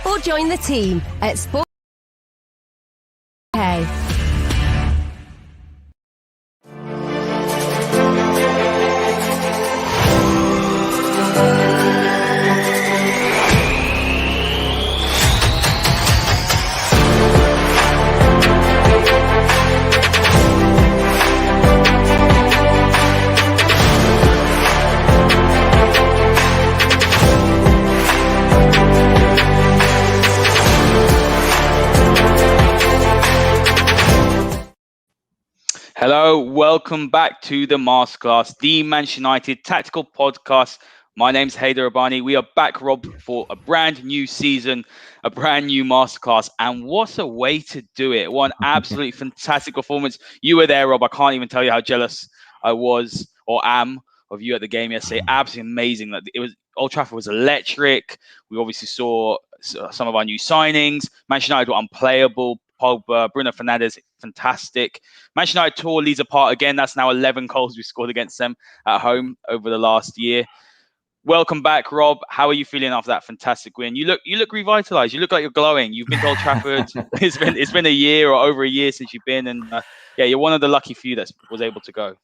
or join the team at Sport. Hello, welcome back to the Masterclass, the Manchester United tactical podcast. My name's Haider Rubbani. We are back, Rob, for a brand new season, a brand new Masterclass. And what a way to do it. What an absolutely fantastic performance. You were there, Rob. I can't even tell you how jealous I was or am of you at the game yesterday. Absolutely amazing. Old Trafford was electric. We obviously saw some of our new signings. Manchester United were unplayable. Pogba, Bruno Fernandes, fantastic. Manchester United tore Leeds apart again. That's now 11 goals we scored against them at home over the last year. Welcome back, Rob. How are you feeling after that fantastic win? You look revitalized. You look like you're glowing. You've been to Old Trafford. It's been a year or over a year since you've been, and you're one of the lucky few that was able to go.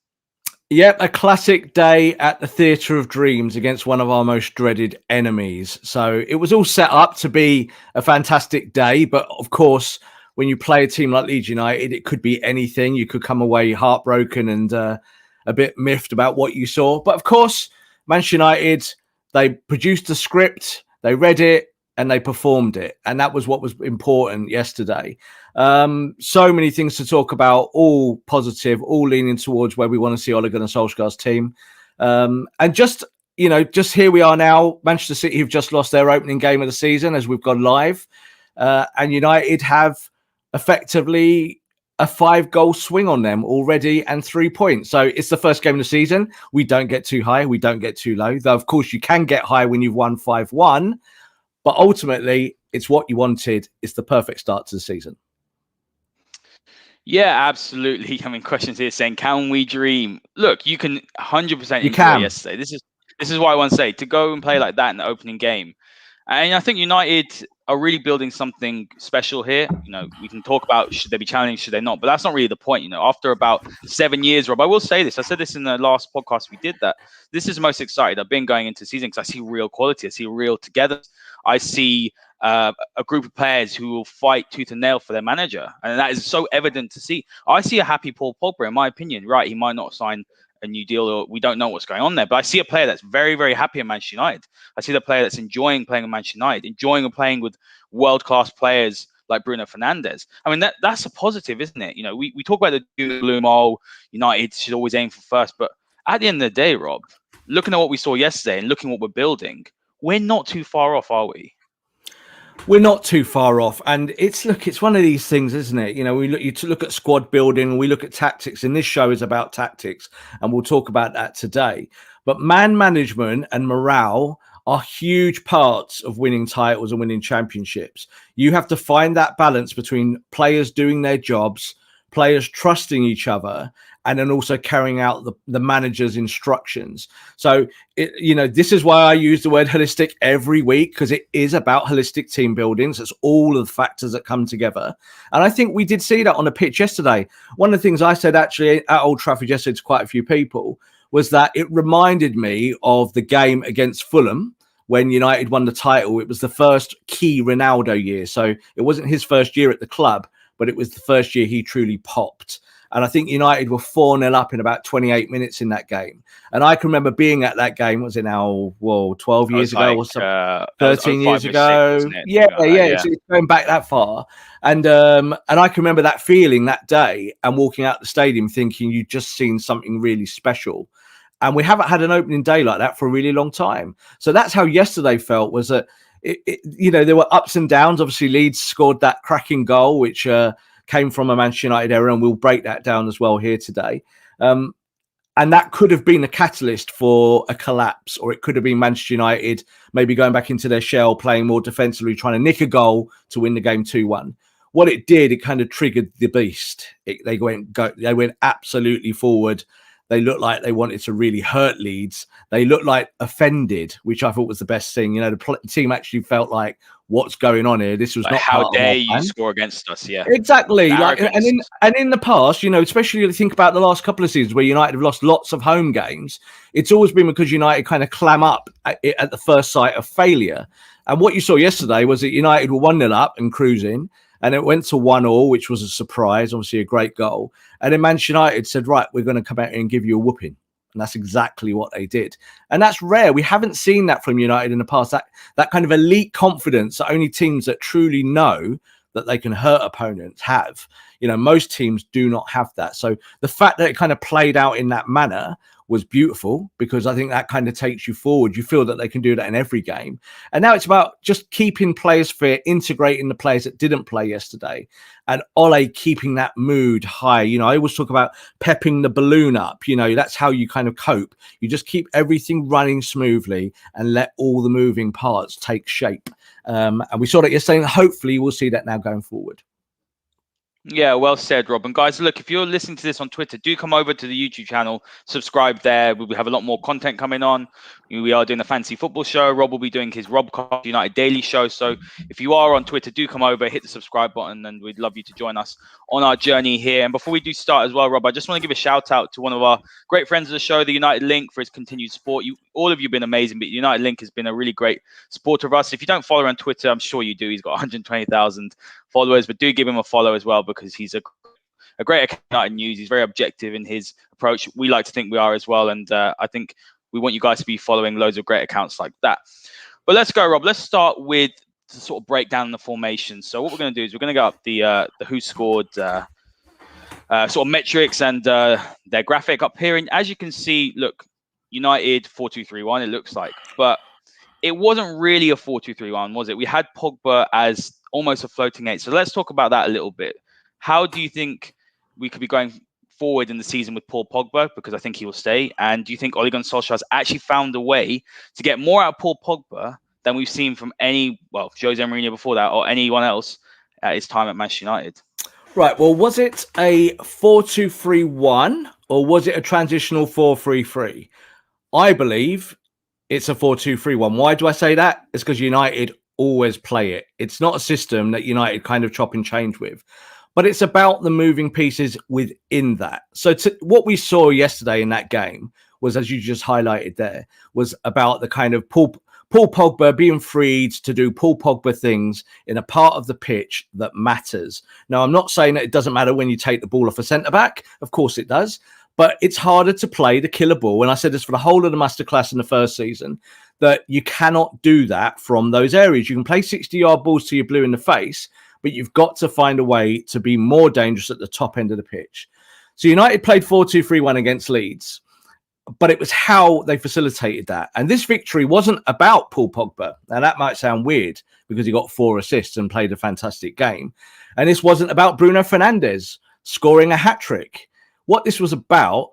Yep, a classic day at the Theatre of Dreams against one of our most dreaded enemies. So it was all set up to be a fantastic day, but of course, when you play a team like Leeds United, it could be anything. You could come away heartbroken and a bit miffed about what you saw. But of course, Manchester United, they produced the script, they read it, and they performed it. And that was what was important yesterday. So many things to talk about, all positive, all leaning towards where we want to see Ole Gunnar Solskjaer's team. And just here we are now. Manchester City have just lost their opening game of the season as we've gone live. And United have effectively a 5-goal swing on them already and 3 points. So it's the first game of the season. We don't get too high. We don't get too low. Though, of course, you can get high when you've won 5-1. But ultimately, it's what you wanted. It's the perfect start to the season. Yeah, absolutely. I mean, questions here saying, can we dream? Look, you can 100% You enjoy can. yesterday. This is what I want to say. To go and play like that in the opening game. And I think United are really building something special here. We can talk about should they be challenged, should they not? But that's not really the point. After about 7 years, Rob, I will say this. I said this in the last podcast we did, that this is the most excited I've been going into the season because I see real quality. I see real together. I see a group of players who will fight tooth and nail for their manager. And that is so evident to see. I see a happy Paul Pogba, in my opinion. Right, he might not sign a new deal, or we don't know what's going on there. But I see a player that's very, very happy at Manchester United. I see the player that's enjoying playing at Manchester United, enjoying playing with world-class players like Bruno Fernandes. I mean, that's a positive, isn't it? We talk about the doom and gloom, United should always aim for first. But at the end of the day, Rob, looking at what we saw yesterday and looking at what we're building, we're not too far off, are we? We're not too far off. And it's one of these things, isn't it? You look at squad building, we look at tactics, and this show is about tactics, and we'll talk about that today. But man management and morale are huge parts of winning titles and winning championships. You have to find that balance between players doing their jobs, players trusting each other, and then also carrying out the manager's instructions. So, this is why I use the word holistic every week, because it is about holistic team building. So it's all of the factors that come together. And I think we did see that on the pitch yesterday. One of the things I said actually at Old Trafford yesterday to quite a few people was that it reminded me of the game against Fulham when United won the title. It was the first key Ronaldo year. So it wasn't his first year at the club, but it was the first year he truly popped. And I think United were 4-0 up in about 28 minutes in that game. And I can remember being at that game, was it now, 12 years ago or something? 13 years ago. Yeah. It's going back that far. And I can remember that feeling that day and walking out the stadium thinking you'd just seen something really special. And we haven't had an opening day like that for a really long time. So that's how yesterday felt, was that, there were ups and downs. Obviously, Leeds scored that cracking goal, which came from a Manchester United error, and we'll break that down as well here today. And that could have been a catalyst for a collapse, or it could have been Manchester United maybe going back into their shell, playing more defensively, trying to nick a goal to win the game 2-1. What it did, it kind of triggered the beast. They went absolutely forward. They looked like they wanted to really hurt Leeds. They looked like offended, which I thought was the best thing. You know, the team actually felt like, what's going on here? This was Like, not how part of dare our you plan. score against us? Yeah, Exactly. the Like, arrogance. and in the past, you know, especially if you think about the last couple of seasons where United have lost lots of home games, it's always been because United kind of clam up at the first sight of failure. And what you saw yesterday was that United were 1-0 up and cruising, and it went to 1-1, which was a surprise, obviously a great goal. And then Manchester United said, right, we're going to come out here and give you a whooping. And that's exactly what they did. And that's rare. We haven't seen that from United in the past, that kind of elite confidence that only teams that truly know that they can hurt opponents have. You know, most teams do not have that. So the fact that it kind of played out in that manner was beautiful, because I think that kind of takes you forward. You feel that they can do that in every game. And now it's about just keeping players fit, integrating the players that didn't play yesterday, and Ole keeping that mood high. You know, I always talk about pepping the balloon up. You know, that's how you kind of cope. You just keep everything running smoothly and let all the moving parts take shape. And we saw that yesterday, and hopefully we'll see that now going forward. Yeah, well said, Rob. And guys, look, if you're listening to this on Twitter, do come over to the YouTube channel, subscribe there. We have a lot more content coming on. We are doing a fancy football show. Rob will be doing his Robcast United Daily show. So if you are on Twitter, do come over, hit the subscribe button, and we'd love you to join us on our journey here. And before we do start as well, Rob, I just want to give a shout out to one of our great friends of the show, the United Link, for his continued support. All of you have been amazing, but United Link has been a really great supporter of us. If you don't follow him on Twitter, I'm sure you do. He's got 120,000 followers, but do give him a follow as well, because he's a great account at United News. He's very objective in his approach. We like to think we are as well, and I think we want you guys to be following loads of great accounts like that. But let's go, Rob. Let's start with to sort of break down the formation. So what we're going to do is we're going to go up the who scored sort of metrics and their graphic up here. And as you can see, look, United 4-2-3-1, it looks like, but it wasn't really a 4-2-3-1, was it? We had Pogba as almost a floating eight. So let's talk about that a little bit. How do you think we could be going forward in the season with Paul Pogba? Because I think he will stay. And do you think Ole Gunnar Solskjaer has actually found a way to get more out of Paul Pogba than we've seen from Jose Mourinho before that, or anyone else at his time at Manchester United? Right. Well, was it a 4-2-3-1 or was it a transitional 4-3-3? I believe it's a 4-2-3-1. Why do I say that? It's because United always play it. It's not a system that United kind of chop and change with, but it's about the moving pieces within that. So what we saw yesterday in that game was, as you just highlighted there, was about the kind of Paul Pogba being freed to do Paul Pogba things in a part of the pitch that matters. Now, I'm not saying that it doesn't matter when you take the ball off a centre-back. Of course it does. But it's harder to play the killer ball. And I said this for the whole of the Masterclass in the first season, that you cannot do that from those areas. You can play 60-yard balls to your blue in the face, but you've got to find a way to be more dangerous at the top end of the pitch. So United played 4-2-3-1 against Leeds, but it was how they facilitated that. And this victory wasn't about Paul Pogba. Now, that might sound weird because he got 4 assists and played a fantastic game. And this wasn't about Bruno Fernandes scoring a hat-trick. What this was about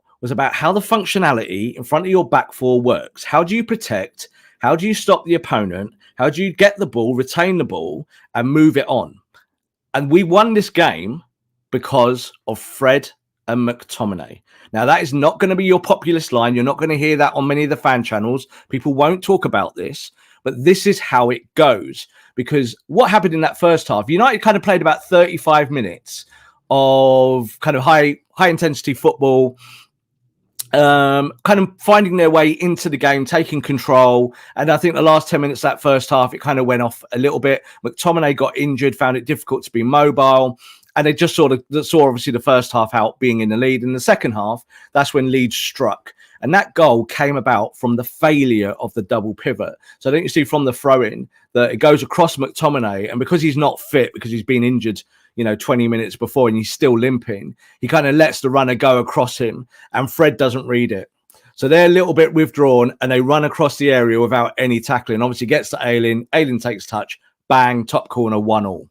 how the functionality in front of your back four works. How do you protect? How do you stop the opponent? How do you get the ball, retain the ball, and move it on? And we won this game because of Fred and McTominay. Now, that is not going to be your populist line. You're not going to hear that on many of the fan channels. People won't talk about this, but this is how it goes. Because what happened in that first half, United kind of played about 35 minutes of kind of high intensity football, kind of finding their way into the game, taking control. And I think the last 10 minutes of that first half, it kind of went off a little bit. McTominay got injured, found it difficult to be mobile. And they just saw obviously the first half out being in the lead. In the second half, that's when Leeds struck. And that goal came about from the failure of the double pivot. So I think you see from the throw-in that it goes across McTominay. And because he's not fit, because he's been injured 20 minutes before and he's still limping, he kind of lets the runner go across him and Fred doesn't read it. So they're a little bit withdrawn and they run across the area without any tackling. Obviously gets to Ayling. Ayling takes touch. Bang, top corner, 1-1.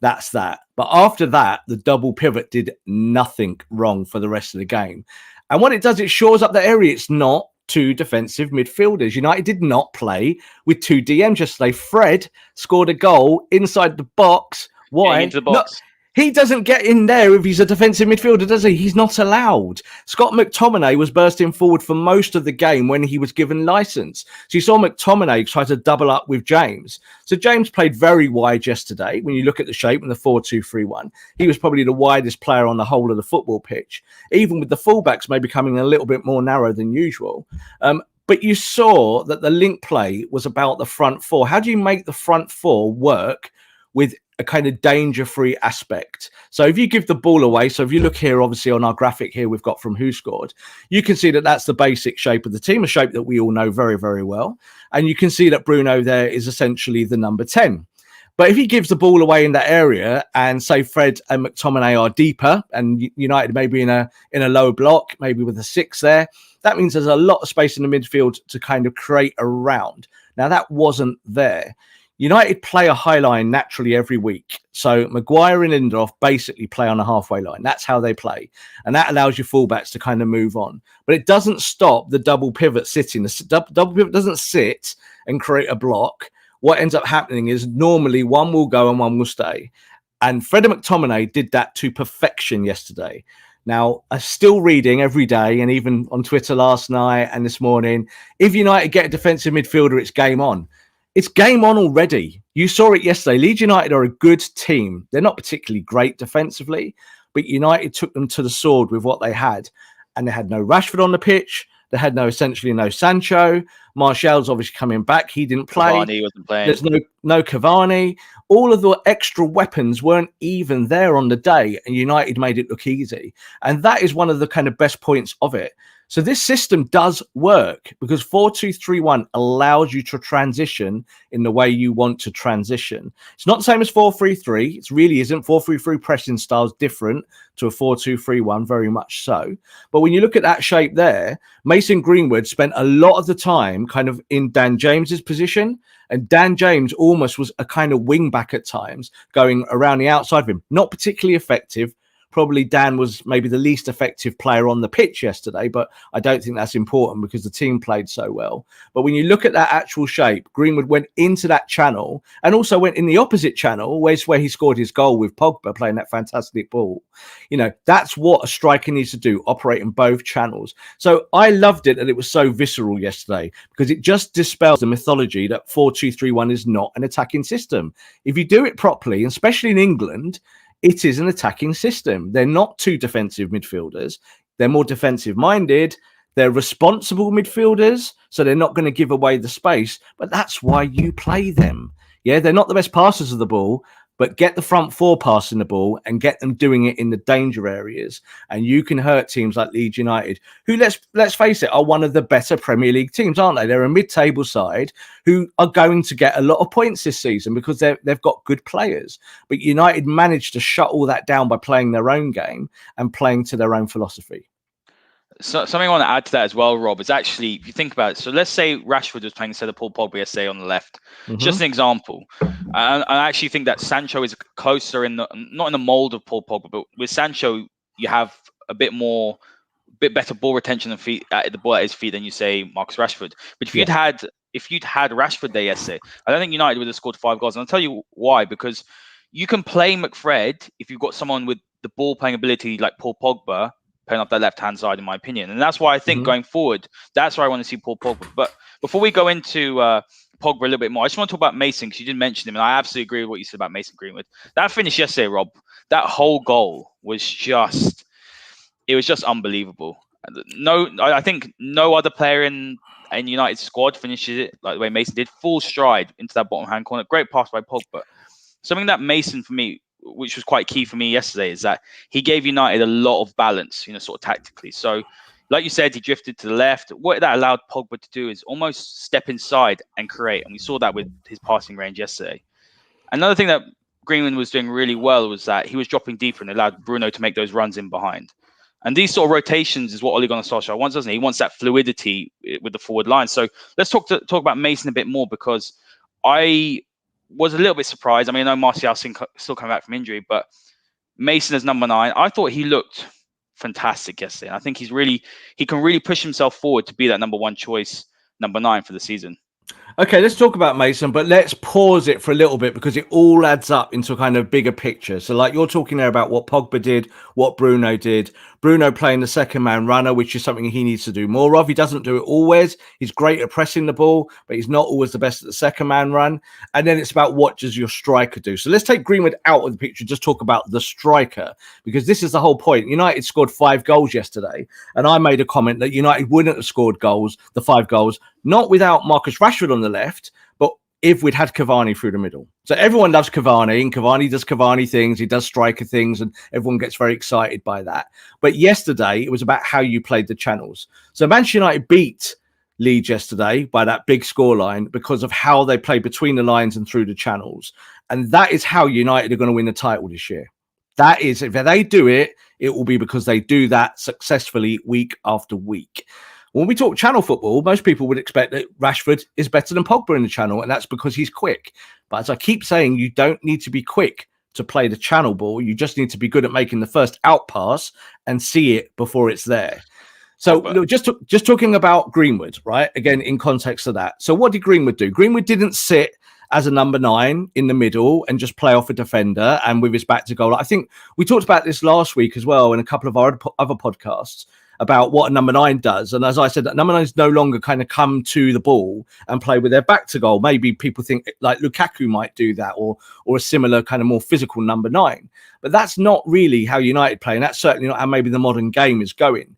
That's that. But after that, the double pivot did nothing wrong for the rest of the game. And what it does, it shores up the area. It's not 2 defensive midfielders. United did not play with 2 DMs yesterday. Fred scored a goal inside the box. Why? Into the box. He doesn't get in there if he's a defensive midfielder, does he? He's not allowed. Scott McTominay was bursting forward for most of the game when he was given license. So you saw McTominay try to double up with James. So James played very wide yesterday. When you look at the shape in the 4-2-3-1, he was probably the widest player on the whole of the football pitch, even with the fullbacks maybe coming a little bit more narrow than usual. But you saw that the link play was about the front four. How do you make the front four work with a kind of danger-free aspect? So if you give the ball away, so if you look here, obviously on our graphic here, we've got from Who Scored, you can see that that's the basic shape of the team, a shape that we all know very, very well. And you can see that Bruno there is essentially the number 10. But if he gives the ball away in that area and say Fred and McTominay are deeper and United maybe in a low block, maybe with a 6 there, that means there's a lot of space in the midfield to kind of create around. Now, that wasn't there. United play a high line naturally every week. So Maguire and Lindelof basically play on a halfway line. That's how they play. And that allows your fullbacks to kind of move on. But it doesn't stop the double pivot sitting. The double pivot doesn't sit and create a block. What ends up happening is normally one will go and one will stay. And Fred McTominay did that to perfection yesterday. Now, I'm still reading every day and even on Twitter last night and this morning, if United get a defensive midfielder, it's game on. It's game on already. You saw it yesterday. Leeds United are a good team. They're not particularly great defensively, but United took them to the sword with what they had. And they had no Rashford on the pitch. They had essentially no Sancho. Martial's obviously coming back. He didn't play. Cavani wasn't playing. There's no Cavani. All of the extra weapons weren't even there on the day, and United made it look easy. And that is one of the kind of best points of it. So this system does work because 4-2-3-1 allows you to transition in the way you want to transition. It's not the same as 4-3-3. It really isn't. 4-3-3 pressing style is different to a 4-2-3-1, very much so. But when you look at that shape there, Mason Greenwood spent a lot of the time kind of in Dan James's position. And Dan James almost was a kind of wing back at times, going around the outside of him. Not particularly effective. Probably Dan was maybe the least effective player on the pitch yesterday, but I don't think that's important because the team played so well. But when you look at that actual shape, Greenwood went into that channel and also went in the opposite channel, where he scored his goal with Pogba playing that fantastic ball. That's what a striker needs to do, operate in both channels. So I loved it that it was so visceral yesterday because it just dispels the mythology that 4-2-3-1 is not an attacking system. If you do it properly, especially in England, it is an attacking system. They're not two defensive midfielders. They're more defensive minded. They're responsible midfielders. So they're not going to give away the space. But that's why you play them. Yeah, they're not the best passers of the ball, but get the front four passing the ball and get them doing it in the danger areas. And you can hurt teams like Leeds United, who, let's face it, are one of the better Premier League teams, aren't they? They're a mid-table side who are going to get a lot of points this season because they've got good players. But United managed to shut all that down by playing their own game and playing to their own philosophy. So something I want to add to that as well, Rob, is actually, if you think about it, so let's say Rashford was playing instead of Paul Pogba yesterday on the left. Just an example. I actually think that Sancho is closer not in the mold of Paul Pogba, but with Sancho, you have a bit better ball retention and the ball at his feet than you say Marcus Rashford. But if you'd had Rashford there yesterday, I don't think United would have scored 5 goals. And I'll tell you why, because you can play McFred if you've got someone with the ball playing ability like Paul Pogba, playing off that left-hand side, in my opinion. And that's why I think going forward, that's where I want to see Paul Pogba. But before we go into Pogba a little bit more, I just want to talk about Mason, because you didn't mention him, and I absolutely agree with what you said about Mason Greenwood. That finish yesterday, Rob, that whole goal was just unbelievable. I think no other player in United's squad finishes it like the way Mason did, full stride into that bottom-hand corner. Great pass by Pogba. Something that Mason, for me, which was quite key for me yesterday, is that he gave United a lot of balance, sort of tactically. So, like you said, he drifted to the left. What that allowed Pogba to do is almost step inside and create. And we saw that with his passing range yesterday. Another thing that Greenwood was doing really well was that he was dropping deeper and allowed Bruno to make those runs in behind. And these sort of rotations is what Ole Gunnar Solskjaer wants, doesn't he? He wants that fluidity with the forward line. So let's talk about Mason a bit more, because I was a little bit surprised. I mean, I know Martial's still coming back from injury, but Mason as number 9, I thought he looked fantastic yesterday. And I think he can really push himself forward to be that number 1 choice, number 9 for the season. Okay, let's talk about Mason, but let's pause it for a little bit because it all adds up into a kind of bigger picture. So, like you're talking there about what Pogba did, what Bruno did. Bruno playing the second man runner, which is something he needs to do more of. He doesn't do it always. He's great at pressing the ball, but he's not always the best at the second man run. And then it's about what does your striker do. So let's take Greenwood out of the picture, just talk about the striker, because this is the whole point. United scored 5 goals yesterday, and I made a comment that United wouldn't have scored goals, the 5 goals, not without Marcus Rashford on the left, but if we'd had Cavani through the middle. So everyone loves Cavani, and Cavani does Cavani things, he does striker things, and everyone gets very excited by that. But yesterday, it was about how you played the channels. So Manchester United beat Leeds yesterday by that big scoreline because of how they play between the lines and through the channels. And that is how United are going to win the title this year. That is, if they do it, it will be because they do that successfully week after week. When we talk channel football, most people would expect that Rashford is better than Pogba in the channel, and that's because he's quick. But as I keep saying, you don't need to be quick to play the channel ball. You just need to be good at making the first out pass and see it before it's there. So look, just talking about Greenwood, right? Again, in context of that. So what did Greenwood do? Greenwood didn't sit as a number 9 in the middle and just play off a defender and with his back to goal. I think we talked about this last week as well in a couple of our other podcasts about what a number 9 does. And as I said, that number 9 is no longer kind of come to the ball and play with their back to goal. Maybe people think like Lukaku might do that or a similar kind of more physical number 9. But that's not really how United play. And that's certainly not how maybe the modern game is going.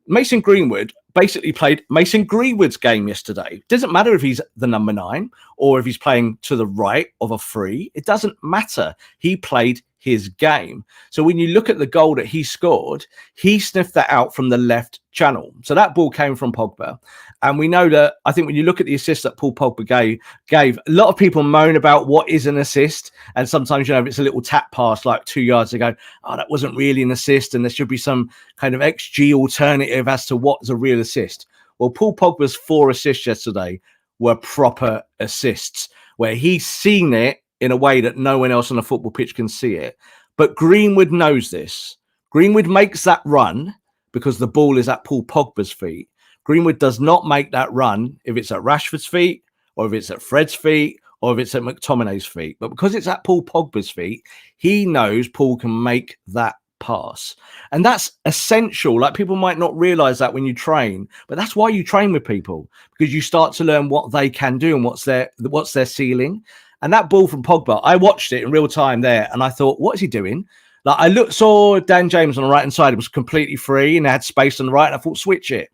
Mason Greenwood basically played Mason Greenwood's game yesterday. It doesn't matter if he's the number 9 or if he's playing to the right of a free. It doesn't matter. He played his game. So when you look at the goal that he scored, he sniffed that out from the left channel. So that ball came from Pogba. And we know that, I think when you look at the assist that Paul Pogba gave, a lot of people moan about what is an assist. And sometimes, you know, if it's a little tap pass like 2 yards ago, oh, that wasn't really an assist. And there should be some kind of XG alternative as to what's a real assist. Well, Paul Pogba's 4 assists yesterday were proper assists, where he's seen it in a way that no one else on the football pitch can see it. But Greenwood knows this. Greenwood makes that run because the ball is at Paul Pogba's feet. Greenwood does not make that run if it's at Rashford's feet or if it's at Fred's feet or if it's at McTominay's feet. But because it's at Paul Pogba's feet, he knows Paul can make that pass. And that's essential. Like, people might not realize that when you train, but that's why you train with people, because you start to learn what they can do and what's their ceiling. And that ball from Pogba, I watched it in real time there, and I thought, what is he doing? Like, I saw Dan James on the right hand side. It was completely free and they had space on the right. And I thought, switch it.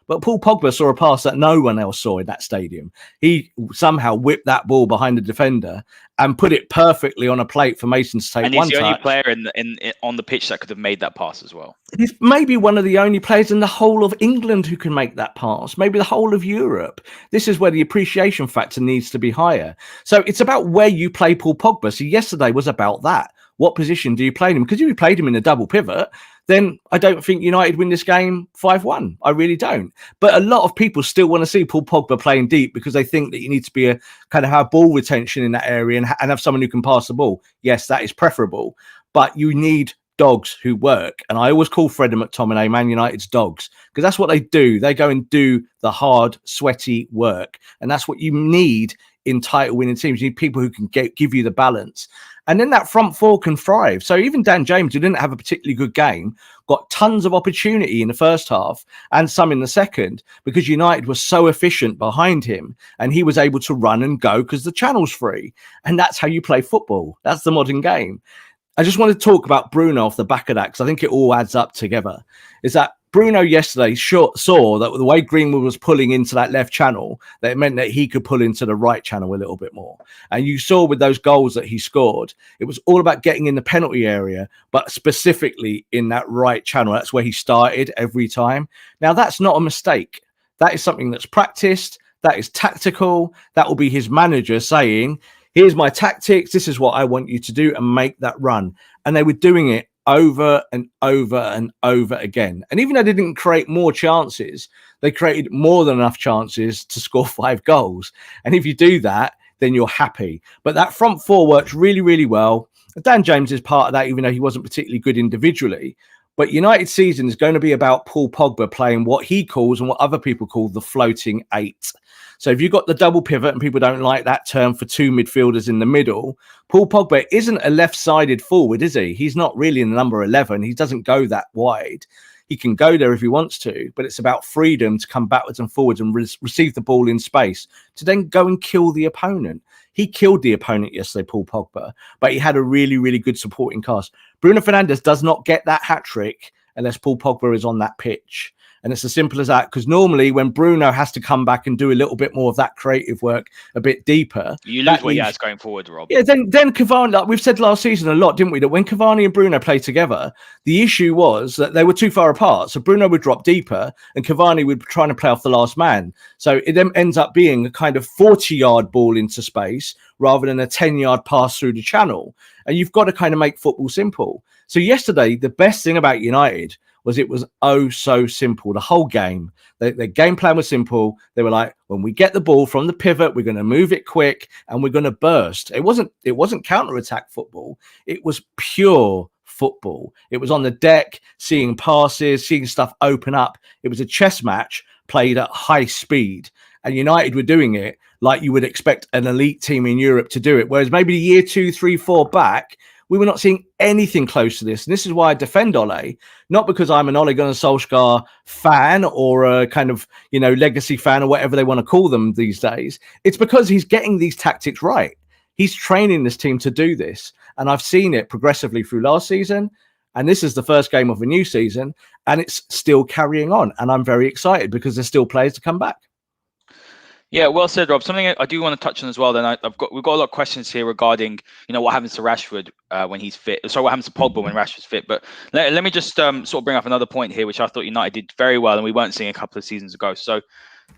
But Paul Pogba saw a pass that no one else saw in that stadium. He somehow whipped that ball behind the defender and put it perfectly on a plate for Mason to take. And he's the only player on the pitch that could have made that pass as well. He's maybe one of the only players in the whole of England who can make that pass, maybe the whole of Europe. This is where the appreciation factor needs to be higher. So it's about where you play Paul Pogba. So yesterday was about that. What position do you play him? Because if you played him in a double pivot, then I don't think United win this game 5-1. I really don't. But a lot of people still want to see Paul Pogba playing deep because they think that you need to be have ball retention in that area and have someone who can pass the ball. Yes, that is preferable. But you need dogs who work. And I always call Fred and McTominay Man United's dogs, because that's what they do. They go and do the hard, sweaty work. And that's what you need in title winning teams. You need people who can give you the balance. And then that front four can thrive. So even Dan James, who didn't have a particularly good game, got tons of opportunity in the first half and some in the second, because United was so efficient behind him and he was able to run and go because the channel's free. And that's how you play football. That's the modern game. I just want to talk about Bruno off the back of that, because I think it all adds up together. Is that Bruno yesterday saw that the way Greenwood was pulling into that left channel, that it meant that he could pull into the right channel a little bit more. And you saw with those goals that he scored, it was all about getting in the penalty area, but specifically in that right channel. That's where he started every time. Now, that's not a mistake. That is something that's practiced. That is tactical. That will be his manager saying, here's my tactics. This is what I want you to do, and make that run. And they were doing it over and over and over again. And even though they didn't create more chances, they created more than enough chances to score 5 goals. And if you do that, then you're happy. But that front four worked really, really well. Dan James is part of that, even though he wasn't particularly good individually. But United season is going to be about Paul Pogba playing what he calls and what other people call the floating 8. So if you've got the double pivot, and people don't like that term for two midfielders in the middle, Paul Pogba isn't a left-sided forward, is he? He's not really in the number 11. He doesn't go that wide. He can go there if he wants to, but it's about freedom to come backwards and forwards and receive the ball in space to then go and kill the opponent. He killed the opponent yesterday, Paul Pogba, but he had a really, really good supporting cast. Bruno Fernandes does not get that hat-trick unless Paul Pogba is on that pitch. And it's as simple as that, because normally when Bruno has to come back and do a little bit more of that creative work a bit deeper, you lose what he has going forward, Rob. Yeah, then Cavani, like we've said last season a lot, didn't we, that when Cavani and Bruno played together, the issue was that they were too far apart. So Bruno would drop deeper and Cavani would be trying to play off the last man. So it then ends up being a kind of 40-yard ball into space rather than a 10-yard pass through the channel. And you've got to kind of make football simple. So yesterday, the best thing about United was it was oh so simple. The whole game, their game plan was simple. They were like, when we get the ball from the pivot, we're going to move it quick and we're going to burst. It wasn't counter-attack football. It was pure football. It was on the deck, seeing passes, seeing stuff open up. It was a chess match played at high speed. And United were doing it like you would expect an elite team in Europe to do it. Whereas maybe the year 2, 3, 4 back, we were not seeing anything close to this. And this is why I defend Ole, not because I'm an Ole Gunnar Solskjaer fan or a kind of, legacy fan or whatever they want to call them these days. It's because he's getting these tactics right. He's training this team to do this. And I've seen it progressively through last season. And this is the first game of a new season. And it's still carrying on. And I'm very excited because there's still players to come back. Yeah, well said, Rob. Something I do want to touch on as well. Then we've got a lot of questions here regarding what happens to Rashford when he's fit. Sorry, what happens to Pogba when Rashford's fit. But let me just sort of bring up another point here, which I thought United did very well, and we weren't seeing a couple of seasons ago. So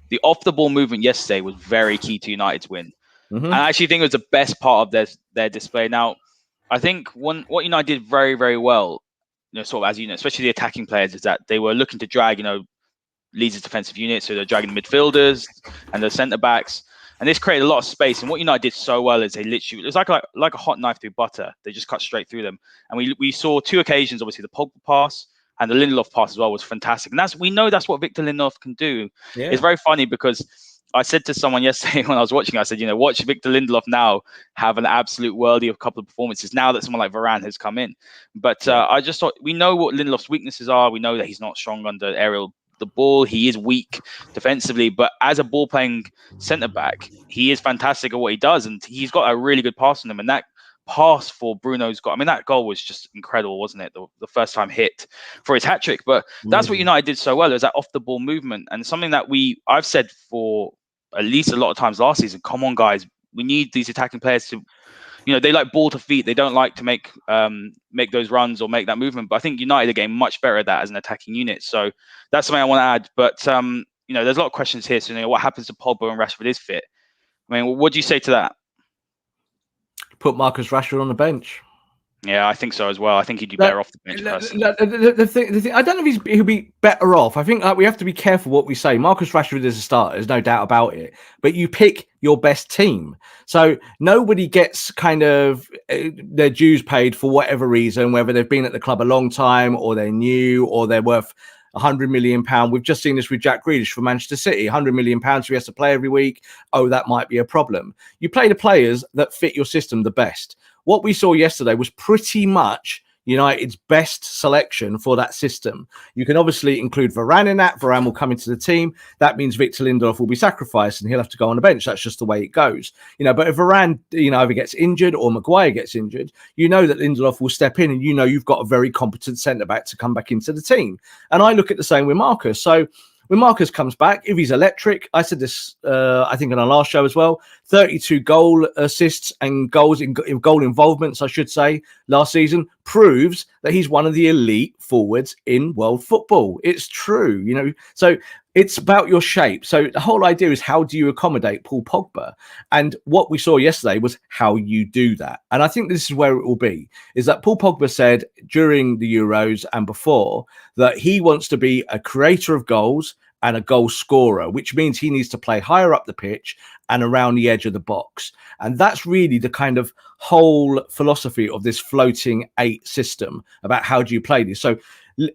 the off the ball movement yesterday was very key to United's win, and I actually think it was the best part of their display. Now, I think what United did very, very well, sort of as especially the attacking players, is that they were looking to drag Leeds' defensive unit, so they're dragging the midfielders and the centre backs, and this created a lot of space. And what United did so well is they literally, it was like a hot knife through butter. They just cut straight through them, and we saw two occasions. Obviously, the Pogba pass and the Lindelof pass as well was fantastic, and that's what Victor Lindelof can do. Yeah. It's very funny because I said to someone yesterday when I was watching, I said, watch Victor Lindelof now have an absolute worldie of a couple of performances now that someone like Varane has come in. But I just thought, we know what Lindelof's weaknesses are. We know that he's not strong under aerial the ball. He is weak defensively, but as a ball playing centre back, he is fantastic at what he does, and he's got a really good pass on him. And that pass for Bruno's goal, that goal was just incredible, wasn't it? The first time hit for his hat trick. But that's what United did so well, is that off the ball movement, and something that I've said for at least a lot of times last season. Come on, guys, we need these attacking players to. They like ball to feet. They don't like to make those runs or make that movement. But I think United are getting much better at that as an attacking unit. So that's something I want to add. But there's a lot of questions here. So what happens to Pogba when Rashford is fit? What do you say to that? Put Marcus Rashford on the bench. Yeah, I think so as well. I think he'd be better off the bench. The thing, I don't know if he'll be better off. I think we have to be careful what we say. Marcus Rashford is a starter, there's no doubt about it. But you pick your best team. So nobody gets kind of their dues paid for whatever reason, whether they've been at the club a long time or they're new or they're worth £100 million. We've just seen this with Jack Grealish for Manchester City. £100 million, so he has to play every week. Oh, that might be a problem. You play the players that fit your system the best. What we saw yesterday was pretty much United's best selection for that system. You can obviously include Varane in that. Varane will come into the team. That means Victor Lindelof will be sacrificed and he'll have to go on the bench. That's just the way it goes. But if Varane, either gets injured or Maguire gets injured, that Lindelof will step in and you've got a very competent centre-back to come back into the team. And I look at the same with Marcus. So when Marcus comes back, if he's electric, I said this, I think on our last show as well, 32 goal assists and goal involvements, I should say, last season proves that he's one of the elite forwards in world football. It's true, so it's about your shape. So the whole idea is, how do you accommodate Paul Pogba? And what we saw yesterday was how you do that. And I think this is where it will be, is that Paul Pogba said during the Euros and before that he wants to be a creator of goals and a goal scorer, which means he needs to play higher up the pitch and around the edge of the box. And that's really the kind of whole philosophy of this floating 8 system about how do you play this. So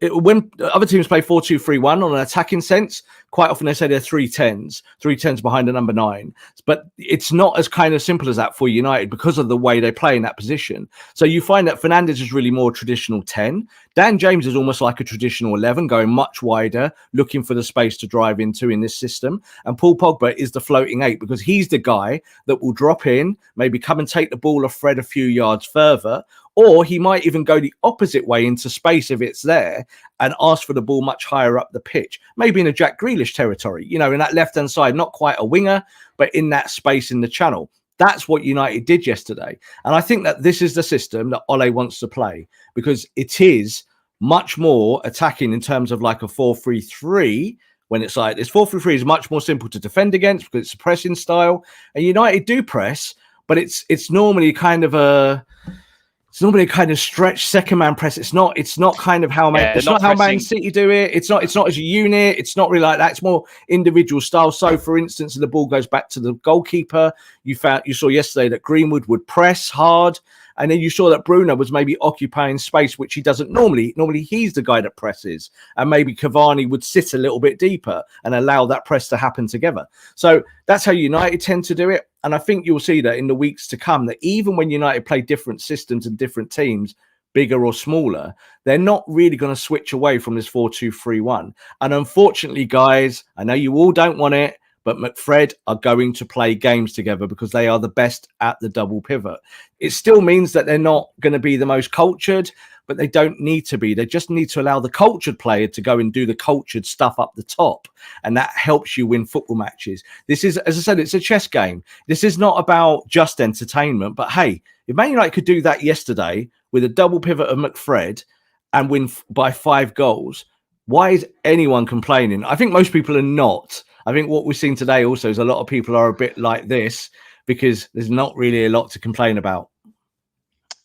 When other teams play 4-2-3-1 on an attacking sense, quite often they say they're 3-10s behind a number 9. But it's not as kind of simple as that for United because of the way they play in that position. So you find that Fernandes is really more traditional 10. Dan James is almost like a traditional 11, going much wider, looking for the space to drive into in this system. And Paul Pogba is the floating 8 because he's the guy that will drop in, maybe come and take the ball off Fred a few yards further, or he might even go the opposite way into space if it's there and ask for the ball much higher up the pitch, maybe in a Jack Grealish territory, in that left-hand side, not quite a winger, but in that space in the channel. That's what United did yesterday. And I think that this is the system that Ole wants to play because it is much more attacking in terms of like a 4-3-3. When it's like this, 4-3-3 is much more simple to defend against because it's a pressing style. And United do press, but it's normally kind of a... It's normally a kind of stretched second man press. It's not kind of how Man City do it. It's not as a unit. It's not really like that. It's more individual style. So for instance, if the ball goes back to the goalkeeper, you saw yesterday that Greenwood would press hard. And then you saw that Bruno was maybe occupying space, which he doesn't normally. Normally, he's the guy that presses. And maybe Cavani would sit a little bit deeper and allow that press to happen together. So that's how United tend to do it. And I think you'll see that in the weeks to come, that even when United play different systems and different teams, bigger or smaller, they're not really going to switch away from this 4-2-3-1. And unfortunately, guys, I know you all don't want it, but McFred are going to play games together because they are the best at the double pivot. It still means that they're not going to be the most cultured, but they don't need to be. They just need to allow the cultured player to go and do the cultured stuff up the top. And that helps you win football matches. This is, as I said, it's a chess game. This is not about just entertainment. But hey, if Man United could do that yesterday with a double pivot of McFred and win by 5 goals, why is anyone complaining? I think most people are not. I think what we've seen today also is a lot of people are a bit like this because there's not really a lot to complain about.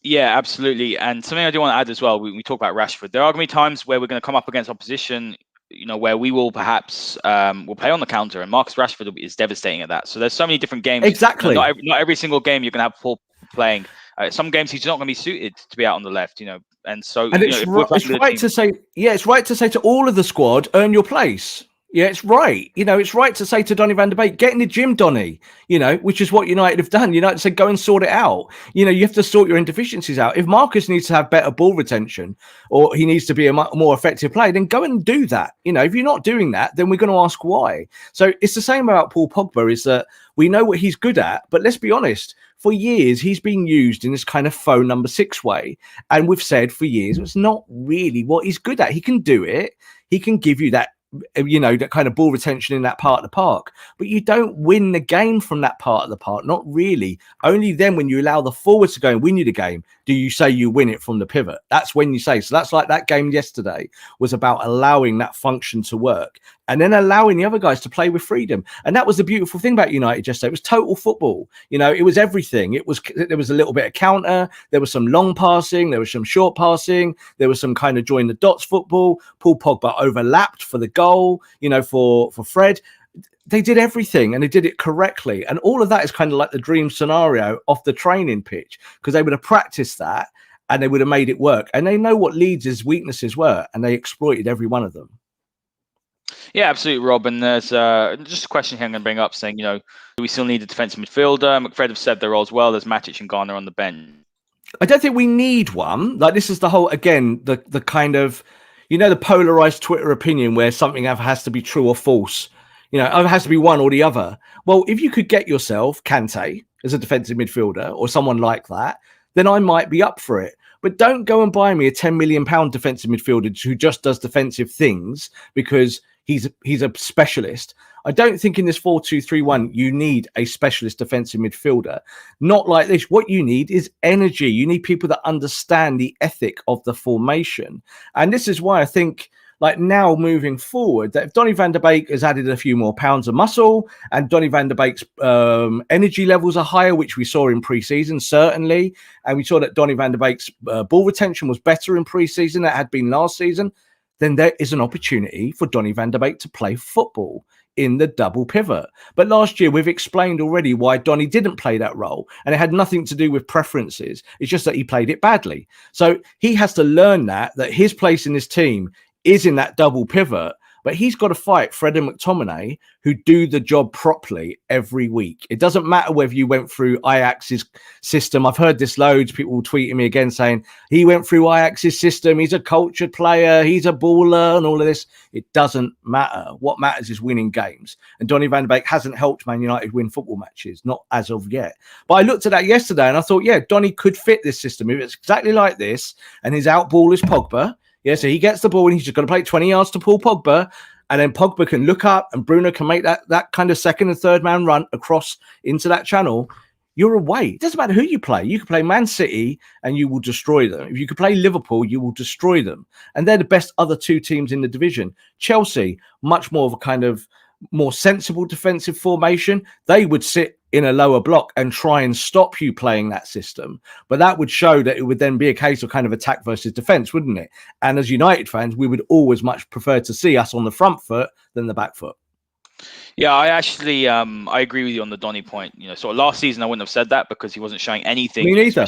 Yeah, absolutely. And something I do want to add as well, we talk about Rashford. There are going to be times where we're going to come up against opposition, where we will perhaps will play on the counter, and Marcus Rashford is devastating at that. So there's so many different games. Exactly. Not every single game you're going to have Paul playing. Some games he's not going to be suited to be out on the left, And so it's right to say, it's right to say to all of the squad, earn your place. Yeah, it's right. It's right to say to Donny van der Beek, get in the gym, Donny, which is what United have done. United said, go and sort it out. You have to sort your deficiencies out. If Marcus needs to have better ball retention or he needs to be a more effective player, then go and do that. If you're not doing that, then we're going to ask why. So it's the same about Paul Pogba is that we know what he's good at, but let's be honest, for years, he's been used in this kind of faux number 6 way. And we've said for years, it's not really what he's good at. He can do it. He can give you that that kind of ball retention in that part of the park, but you don't win the game from that part of the park. Not really. Only then when you allow the forwards to go and win you the game, do you say you win it from the pivot. That's when you say. So that's like that game yesterday was about allowing that function to work and then allowing the other guys to play with freedom. And that was the beautiful thing about United yesterday. It was total football. It was everything. There was a little bit of counter. There was some long passing. There was some short passing. There was some kind of join the dots football. Paul Pogba overlapped for the goal, for Fred. They did everything and they did it correctly. And all of that is kind of like the dream scenario off the training pitch because they would have practiced that and they would have made it work. And they know what Leeds' weaknesses were and they exploited every one of them. Yeah, absolutely, Rob. And there's just a question here I'm going to bring up saying, do we still need a defensive midfielder? McFred have said there as well. There's Matic and Garner on the bench. I don't think we need one. Like this is the whole, again, the kind of, the polarized Twitter opinion where something has to be true or false. It has to be one or the other. Well, if you could get yourself Kante as a defensive midfielder or someone like that, then I might be up for it. But don't go and buy me a £10 million defensive midfielder who just does defensive things because he's a specialist. I don't think in this 4-2-3-1 you need a specialist defensive midfielder. Not like this. What you need is energy. You need people that understand the ethic of the formation. And this is why I think like now moving forward, that if Donny van der Beek has added a few more pounds of muscle and Donny van der Beek's energy levels are higher, which we saw in pre-season, certainly. And we saw that Donny van der Beek's ball retention was better in pre-season than it had been last season. Then there is an opportunity for Donny van der Beek to play football. in the double pivot. But last year, we've explained already why Donny didn't play that role. And it had nothing to do with preferences. It's just that he played it badly. So he has to learn that his place in this team is in that double pivot. But he's got to fight Fred and McTominay, who do the job properly every week. It doesn't matter whether you went through Ajax's system. I've heard this loads. People tweeting me again saying he went through Ajax's system. He's a cultured player. He's a baller and all of this. It doesn't matter. What matters is winning games. And Donny van de Beek hasn't helped Man United win football matches, not as of yet. But I looked at that yesterday and I thought, yeah, Donny could fit this system. If it's exactly like this and his out ball is Pogba, yeah, so he gets the ball and he's just got to play 20 yards to Paul Pogba. And then Pogba can look up and Bruno can make that kind of second and third man run across into that channel. You're away. It doesn't matter who you play. You can play Man City and you will destroy them. If you could play Liverpool, you will destroy them. And they're the best other two teams in the division. Chelsea, much more of a kind of more sensible defensive formation. They would sit in a lower block and try and stop you playing that system. But that would show that it would then be a case of kind of attack versus defense, wouldn't it? And as United fans, we would always much prefer to see us on the front foot than the back foot. Yeah, I actually I agree with you on the Donny point. You know, so last season I wouldn't have said that because he wasn't showing anything. Me neither.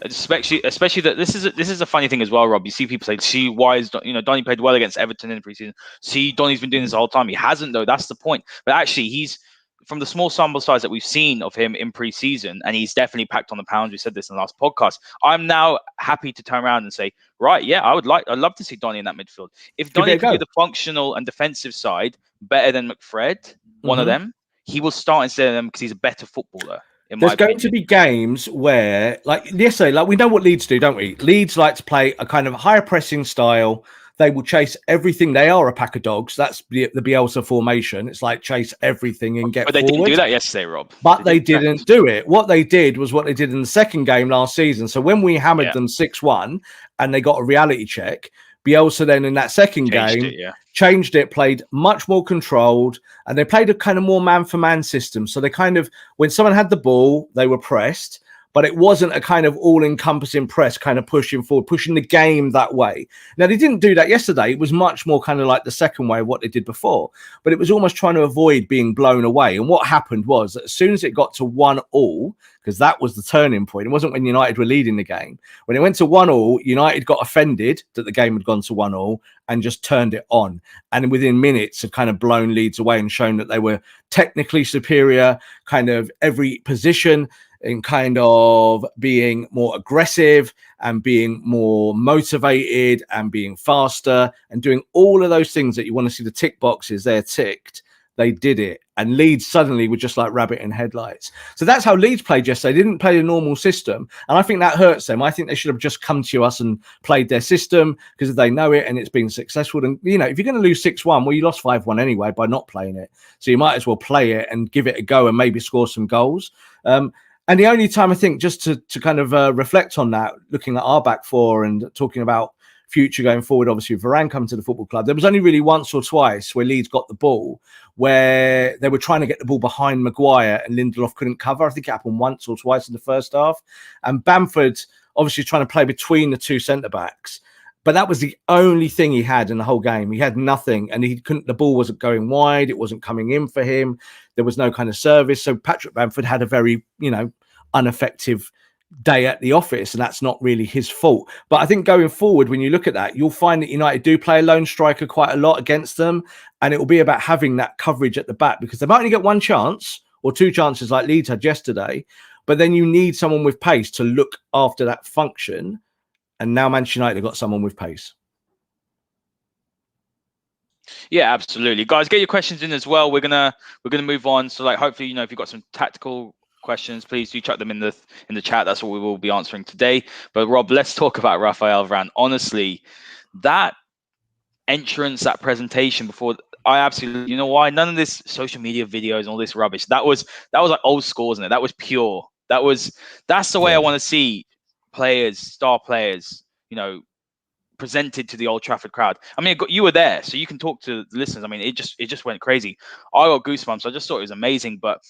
Especially that this is a funny thing as well, Rob. You see people say, "See, why is Donny played well against Everton in the preseason? See, Donny's been doing this the whole time. He hasn't, though. That's the point. But actually, he's from the small sample size that we've seen of him in preseason, and he's definitely packed on the pounds. We said this in the last podcast. I'm now happy to turn around and say, right, yeah, I'd love to see Donny in that midfield. If Donny can do the functional and defensive side better than McFred, one of them, he will start instead of them because he's a better footballer. There's going to be games where, like yesterday, like we know what Leeds do, don't we? Leeds like to play a kind of higher pressing style. They will chase everything. They are a pack of dogs. That's the Bielsa formation. It's like chase everything and get forward. But they didn't do that yesterday, Rob. But they didn't do it. What they did was what they did in the second game last season. So when we hammered them 6-1 and they got a reality check, Bielsa then in that second game changed it, played much more controlled, and they played a kind of more man-for-man system. So they kind of, when someone had the ball, they were pressed, but it wasn't a kind of all-encompassing press, kind of pushing forward, pushing the game that way. Now, they didn't do that yesterday. It was much more kind of like the second way of what they did before, but it was almost trying to avoid being blown away. And what happened was that as soon as it got to 1-1, because that was the turning point. It wasn't when United were leading the game. When it went to 1-1, United got offended that the game had gone to 1-1 and just turned it on. And within minutes have kind of blown Leeds away and shown that they were technically superior, kind of every position, in kind of being more aggressive and being more motivated and being faster and doing all of those things that you want to see the tick boxes there ticked. They did it. And Leeds suddenly were just like rabbit in headlights. So that's how Leeds played yesterday. They didn't play a normal system. And I think that hurts them. I think they should have just come to us and played their system because they know it and it's been successful. And, you know, if you're going to lose 6-1, well, you lost 5-1 anyway by not playing it. So you might as well play it and give it a go and maybe score some goals. And the only time I think just to kind of reflect on that, looking at our back four and talking about future going forward, obviously Varane coming to the football club, there was only really once or twice where Leeds got the ball where they were trying to get the ball behind Maguire and Lindelof couldn't cover. I think it happened once or twice in the first half. And Bamford obviously trying to play between the two centre-backs. But that was the only thing he had in the whole game. He had nothing, and he couldn't. The ball wasn't going wide. It wasn't coming in for him. There was no kind of service. So Patrick Bamford had a very, ineffective day at the office, and that's not really his fault. But I think going forward, when you look at that, you'll find that United do play a lone striker quite a lot against them, and it will be about having that coverage at the back because they might only get one chance or two chances like Leeds had yesterday, but then you need someone with pace to look after that function. And now Manchester United have got someone with pace. Yeah, absolutely, guys. Get your questions in as well. We're gonna move on. So, like, hopefully, if you've got some tactical questions, please do chuck them in the chat. That's what we will be answering today. But Rob, let's talk about Raphael Varane. Honestly, that entrance, that presentation before, I absolutely, you know why? None of this social media videos and all this rubbish. That was like old school, isn't it? That was pure. That's the way I want to see players, star players, presented to the Old Trafford crowd. I mean, you were there, so you can talk to the listeners. I mean, it just went crazy. I got goosebumps. I just thought it was amazing. But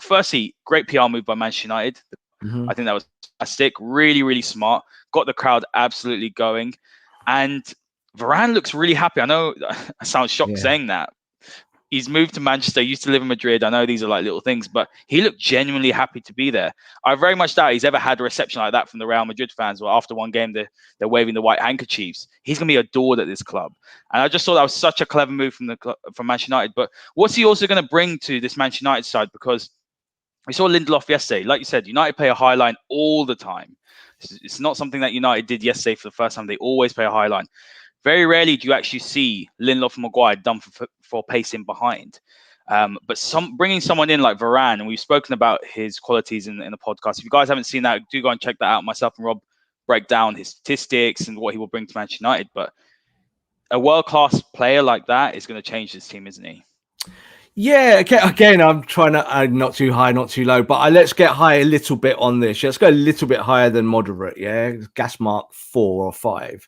firstly, great PR move by Manchester United. I think that was fantastic. Really, really smart. Got the crowd absolutely going. And Varane looks really happy. I know I sound shocked saying that, He's moved to Manchester. Used to live in Madrid. I know these are like little things, but he looked genuinely happy to be there. I very much doubt he's ever had a reception like that from the Real Madrid fans, where after one game they're waving the white handkerchiefs. He's going to be adored at this club, and I just thought that was such a clever move from Manchester United. But what's he also going to bring to this Manchester United side? Because we saw Lindelof yesterday. Like you said, United play a high line all the time. It's not something that United did yesterday for the first time. They always play a high line. Very rarely do you actually see Lindelof and Maguire done for pacing behind. But bringing someone in like Varane, and we've spoken about his qualities in the podcast. If you guys haven't seen that, do go and check that out. Myself and Rob break down his statistics and what he will bring to Manchester United. But a world-class player like that is going to change this team, isn't he? Yeah, again, I'm trying to not too high, not too low, but let's get high a little bit on this. Let's go a little bit higher than moderate, yeah? Gas mark 4 or 5.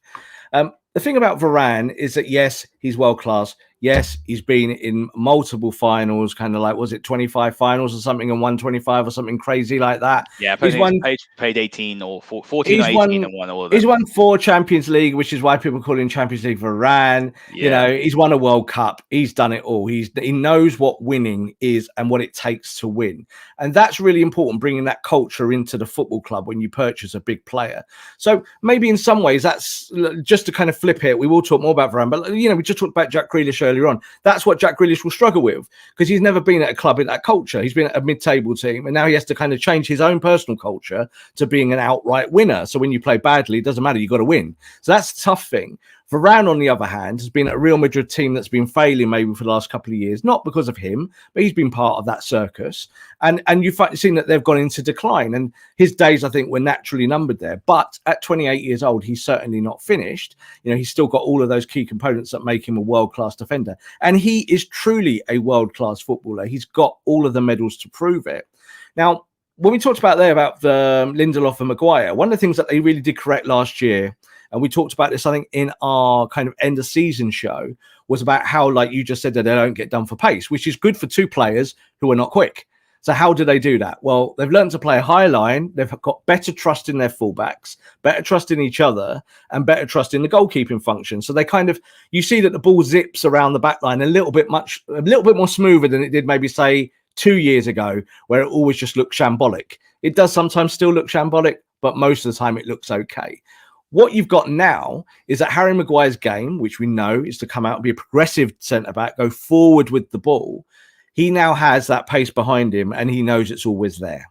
The thing about Varane is that, yes, he's world-class. Yes, he's been in multiple finals, kind of like, was it 25 finals or something, and won 25 or something crazy like that? Yeah, played 18 or 14 or 18 and won all of them. He's won 4 Champions League, which is why people call him Champions League Varane. Yeah. You know, he's won a World Cup. He's done it all. He knows what winning is and what it takes to win. And that's really important, bringing that culture into the football club when you purchase a big player. So maybe in some ways, that's just to kind of flip it. We will talk more about Varane, but, you know, we just talked about Jack Grealish earlier on. That's what Jack Grealish will struggle with, because he's never been at a club in that culture. He's been at a mid-table team, and now he has to kind of change his own personal culture to being an outright winner. So when you play badly, it doesn't matter. You've got to win. So that's the tough thing. Varane, on the other hand, has been at a Real Madrid team that's been failing maybe for the last couple of years, not because of him, but he's been part of that circus. And you've seen that they've gone into decline. And his days, I think, were naturally numbered there. But at 28 years old, he's certainly not finished. You know, he's still got all of those key components that make him a world-class defender. And he is truly a world-class footballer. He's got all of the medals to prove it. Now, when we talked about the Lindelof and Maguire, one of the things that they really did correct last year, and we talked about this, I think, in our kind of end of season show, was about how, like you just said, that they don't get done for pace, which is good for 2 players who are not quick. So how do they do that? Well, they've learned to play a high line. They've got better trust in their fullbacks, better trust in each other, and better trust in the goalkeeping function. So they kind of, you see that the ball zips around the back line a little bit more smoother than it did maybe, say, 2 years ago, where it always just looked shambolic. It does sometimes still look shambolic, but most of the time it looks okay. What you've got now is that Harry Maguire's game, which we know is to come out and be a progressive centre-back, go forward with the ball. He now has that pace behind him, and he knows it's always there.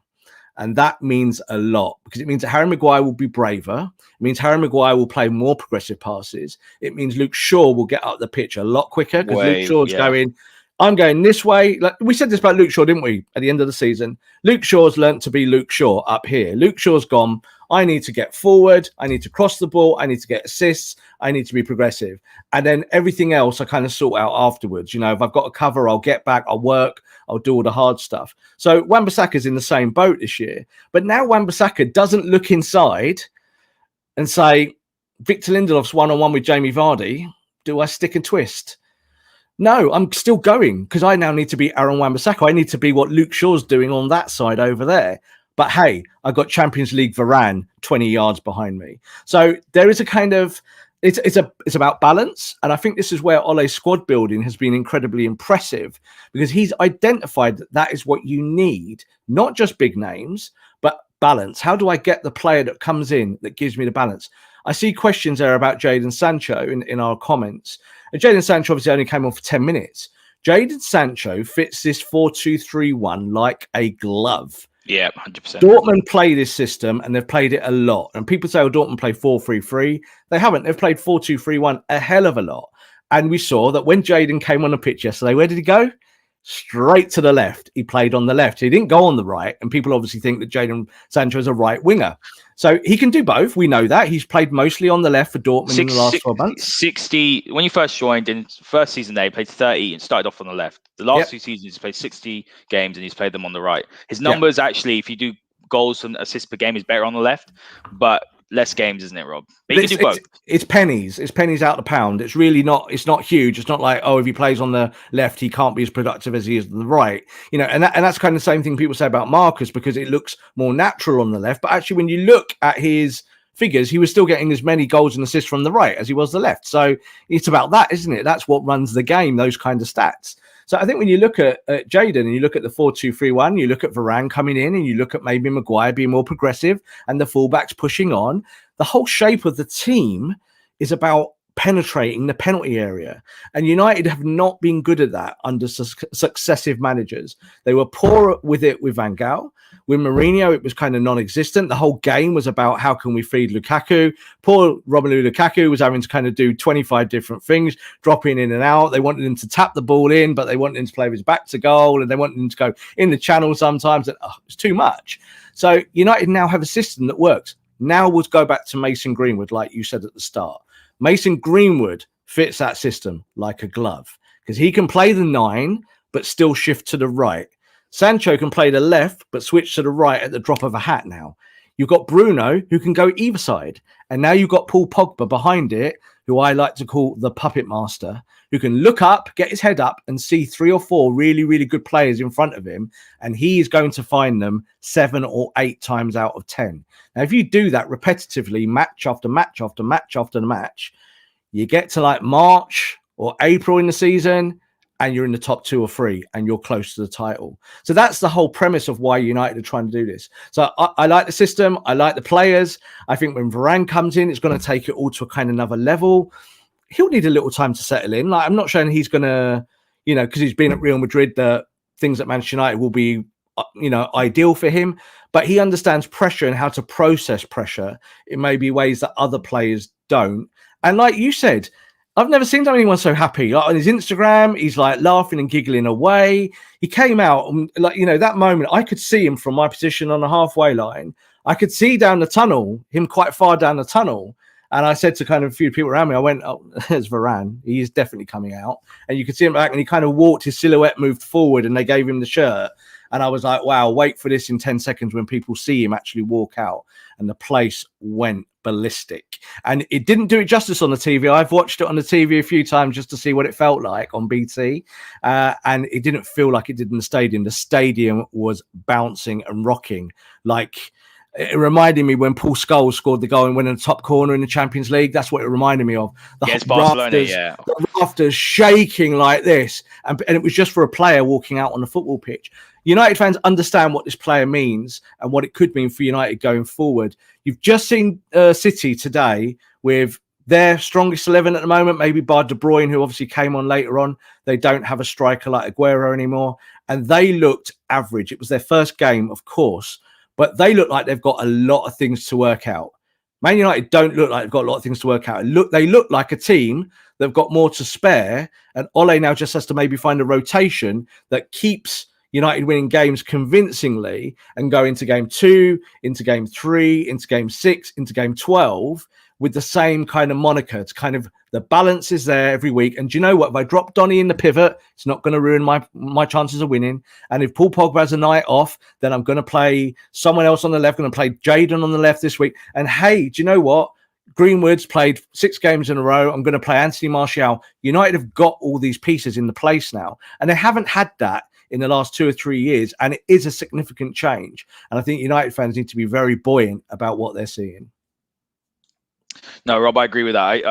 And that means a lot, because it means that Harry Maguire will be braver. It means Harry Maguire will play more progressive passes. It means Luke Shaw will get up the pitch a lot quicker, because Luke Shaw's going, I'm going this way. Like we said this about Luke Shaw, didn't we, at the end of the season? Luke Shaw's learnt to be Luke Shaw up here. Luke Shaw's gone, I need to get forward. I need to cross the ball. I need to get assists. I need to be progressive. And then everything else I kind of sort out afterwards. You know, if I've got a cover, I'll get back. I'll work. I'll do all the hard stuff. So Wan-Bissaka's in the same boat this year. But now Wan-Bissaka doesn't look inside and say, Victor Lindelof's one-on-one with Jamie Vardy. Do I stick and twist? No, I'm still going, because I now need to be Aaron Wan-Bissaka. I need to be what Luke Shaw's doing on that side over there. But hey, I've got Champions League Varane 20 yards behind me. So there is a kind of, it's about balance. And I think this is where Ole's squad building has been incredibly impressive, because he's identified that that is what you need, not just big names, but balance. How do I get the player that comes in that gives me the balance? I see questions there about Jadon Sancho in our comments. And Jadon Sancho obviously only came on for 10 minutes. Jadon Sancho fits this 4-2-3-1 like a glove. Yeah, 100%. Dortmund play this system, and they've played it a lot. And people say, oh, Dortmund play 4-3-3. They haven't. They've played 4-2-3-1 a hell of a lot. And we saw that when Jadon came on the pitch yesterday, where did he go? Straight to the left. He played on the left. He didn't go on the right. And people obviously think that Jadon Sancho is a right winger. So he can do both. We know that. He's played mostly on the left for Dortmund in the last 12 months. 60, when you first joined in first season there, he played 30 and started off on the left. The last 2 seasons, he's played 60 games and he's played them on the right. His numbers actually, if you do goals and assists per game, is better on the left, but less games, isn't it, Rob? But you can do both. It's pennies. It's pennies out the pound. It's really not, it's not huge. It's not like, oh, if he plays on the left, he can't be as productive as he is on the right. You know, and that's kind of the same thing people say about Marcus, because it looks more natural on the left. But actually, when you look at his figures, he was still getting as many goals and assists from the right as he was the left. So it's about that, isn't it? That's what runs the game, those kind of stats. So I think when you look at Jadon and you look at the 4-2-3-1, you look at Varane coming in and you look at maybe Maguire being more progressive and the fullbacks pushing on, the whole shape of the team is about penetrating the penalty area. And United have not been good at that under successive managers. They were poor with it with Van Gaal. With Mourinho, it was kind of non-existent. The whole game was about how can we feed Lukaku. Poor Romelu Lukaku was having to kind of do 25 different things, dropping in and out. They wanted him to tap the ball in, but they wanted him to play with his back to goal, and they wanted him to go in the channel sometimes. And it's too much. So United now have a system that works. Now we'll go back to Mason Greenwood, like you said at the start. Mason Greenwood fits that system like a glove because he can play the 9, but still shift to the right. Sancho can play the left, but switch to the right at the drop of a hat now. You've got Bruno, who can go either side. And now you've got Paul Pogba behind it, who I like to call the puppet master, who can look up, get his head up, and see 3 or 4 really, really good players in front of him. And he is going to find them 7 or 8 times out of 10. Now, if you do that repetitively, match after match after match after match, you get to like March or April in the season, and you're in the top 2 or 3 and you're close to the title. So that's the whole premise of why United are trying to do this. So I like the system. I like the players. I think when Varane comes in, it's going to take it all to a kind of another level. He'll need a little time to settle in. Like, I'm not saying he's going to, because he's been at Real Madrid, the things at Manchester United will be, ideal for him. But he understands pressure and how to process pressure in maybe ways that other players don't. And like you said, I've never seen anyone so happy. Like on his Instagram, he's like laughing and giggling away. He came out and that moment, I could see him from my position on the halfway line. I could see down the tunnel, him quite far down the tunnel. And I said to kind of a few people around me, I went, oh, there's Varane. He is definitely coming out. And you could see him back and he kind of walked, his silhouette moved forward and they gave him the shirt. And I was like, wow, wait for this in 10 seconds when people see him actually walk out. And the place went ballistic. And it didn't do it justice on the TV. I've watched it on the TV a few times just to see what it felt like on BT. And it didn't feel like it did in the stadium. The stadium was bouncing and rocking. Like, it reminded me when Paul Scholes scored the goal and went in the top corner in the Champions League. That's what it reminded me of. The rafters shaking like this. And it was just for a player walking out on the football pitch. United fans understand what this player means and what it could mean for United going forward. You've just seen City today with their strongest 11 at the moment, maybe bar De Bruyne, who obviously came on later on. They don't have a striker like Aguero anymore. And they looked average. It was their first game, of course, but they look like they've got a lot of things to work out. Man United don't look like they've got a lot of things to work out. They look like a team that've got more to spare. And Ole now just has to maybe find a rotation that keeps United winning games convincingly and go into game 2, into game 3, into game 6, into game 12 with the same kind of moniker. It's kind of the balance is there every week. And do you know what? If I drop Donny in the pivot, it's not going to ruin my chances of winning. And if Paul Pogba has a night off, then I'm going to play someone else on the left. I'm going to play Jadon on the left this week. And hey, do you know what? Greenwood's played 6 games in a row. I'm going to play Anthony Martial. United have got all these pieces in the place now. And they haven't had that in the last 2 or 3 years. And it is a significant change. And I think United fans need to be very buoyant about what they're seeing. No, Rob, I agree with that.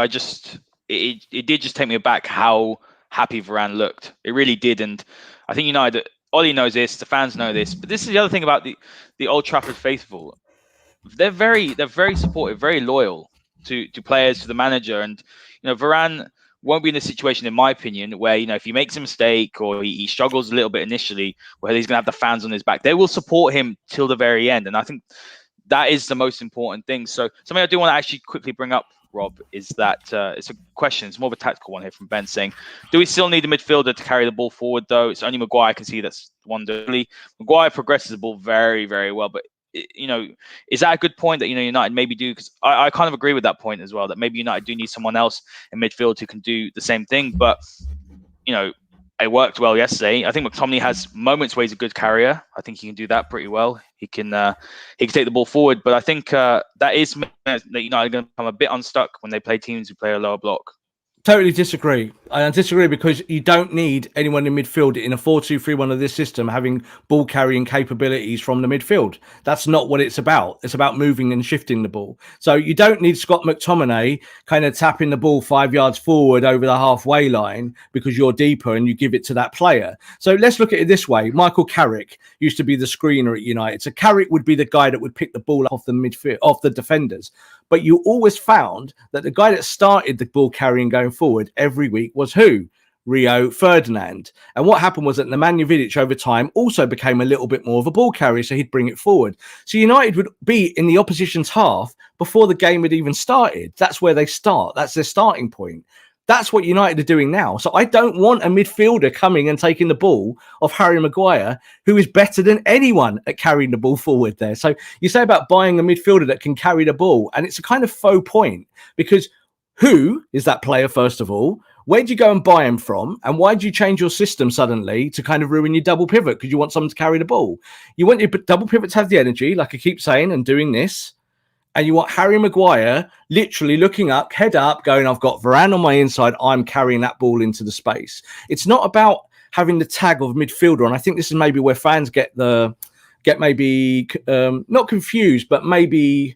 It did just take me aback how happy Varane looked. It really did. And I think United, Ollie knows this, the fans know this. But this is the other thing about the Old Trafford faithful. They're very supportive, very loyal to players, to the manager. And, Varane won't be in a situation, in my opinion, where, if he makes a mistake or he struggles a little bit initially, where he's going to have the fans on his back. They will support him till the very end. And I think that is the most important thing. So something I do want to actually quickly bring up, Rob, is that it's a question. It's more of a tactical one here from Ben saying, do we still need a midfielder to carry the ball forward, though? It's only Maguire I can see that's one dirty. Maguire progresses the ball very, very well. But, is that a good point that, United maybe do? Because I kind of agree with that point as well, that maybe United do need someone else in midfield who can do the same thing. But, it worked well yesterday. I think McTominay has moments where he's a good carrier. I think he can do that pretty well. He can take the ball forward. But I think that is that United are going to become a bit unstuck when they play teams who play a lower block. Totally disagree. I disagree because you don't need anyone in midfield in a 4-2-3-1 of this system having ball carrying capabilities from the midfield. That's not what it's about. It's about moving and shifting the ball. So you don't need Scott McTominay kind of tapping the ball 5 yards forward over the halfway line because you're deeper and you give it to that player. So let's look at it this way. Michael Carrick used to be the screener at United. So Carrick would be the guy that would pick the ball off the midfield, off the defenders. But you always found that the guy that started the ball carrying going forward every week was who? Rio Ferdinand. And what happened was that Nemanja Vidic over time also became a little bit more of a ball carrier, so he'd bring it forward. So United would be in the opposition's half before the game had even started. That's where they start. That's their starting point. That's what United are doing now. So I don't want a midfielder coming and taking the ball off Harry Maguire, who is better than anyone at carrying the ball forward there. So you say about buying a midfielder that can carry the ball, and it's a kind of faux point because who is that player, first of all? Where do you go and buy him from? And why do you change your system suddenly to kind of ruin your double pivot because you want someone to carry the ball? You want your double pivot to have the energy, like I keep saying, and doing this. And you want Harry Maguire literally looking up, head up, going, I've got Varane on my inside. I'm carrying that ball into the space. It's not about having the tag of midfielder. And I think this is maybe where fans get maybe not confused, but maybe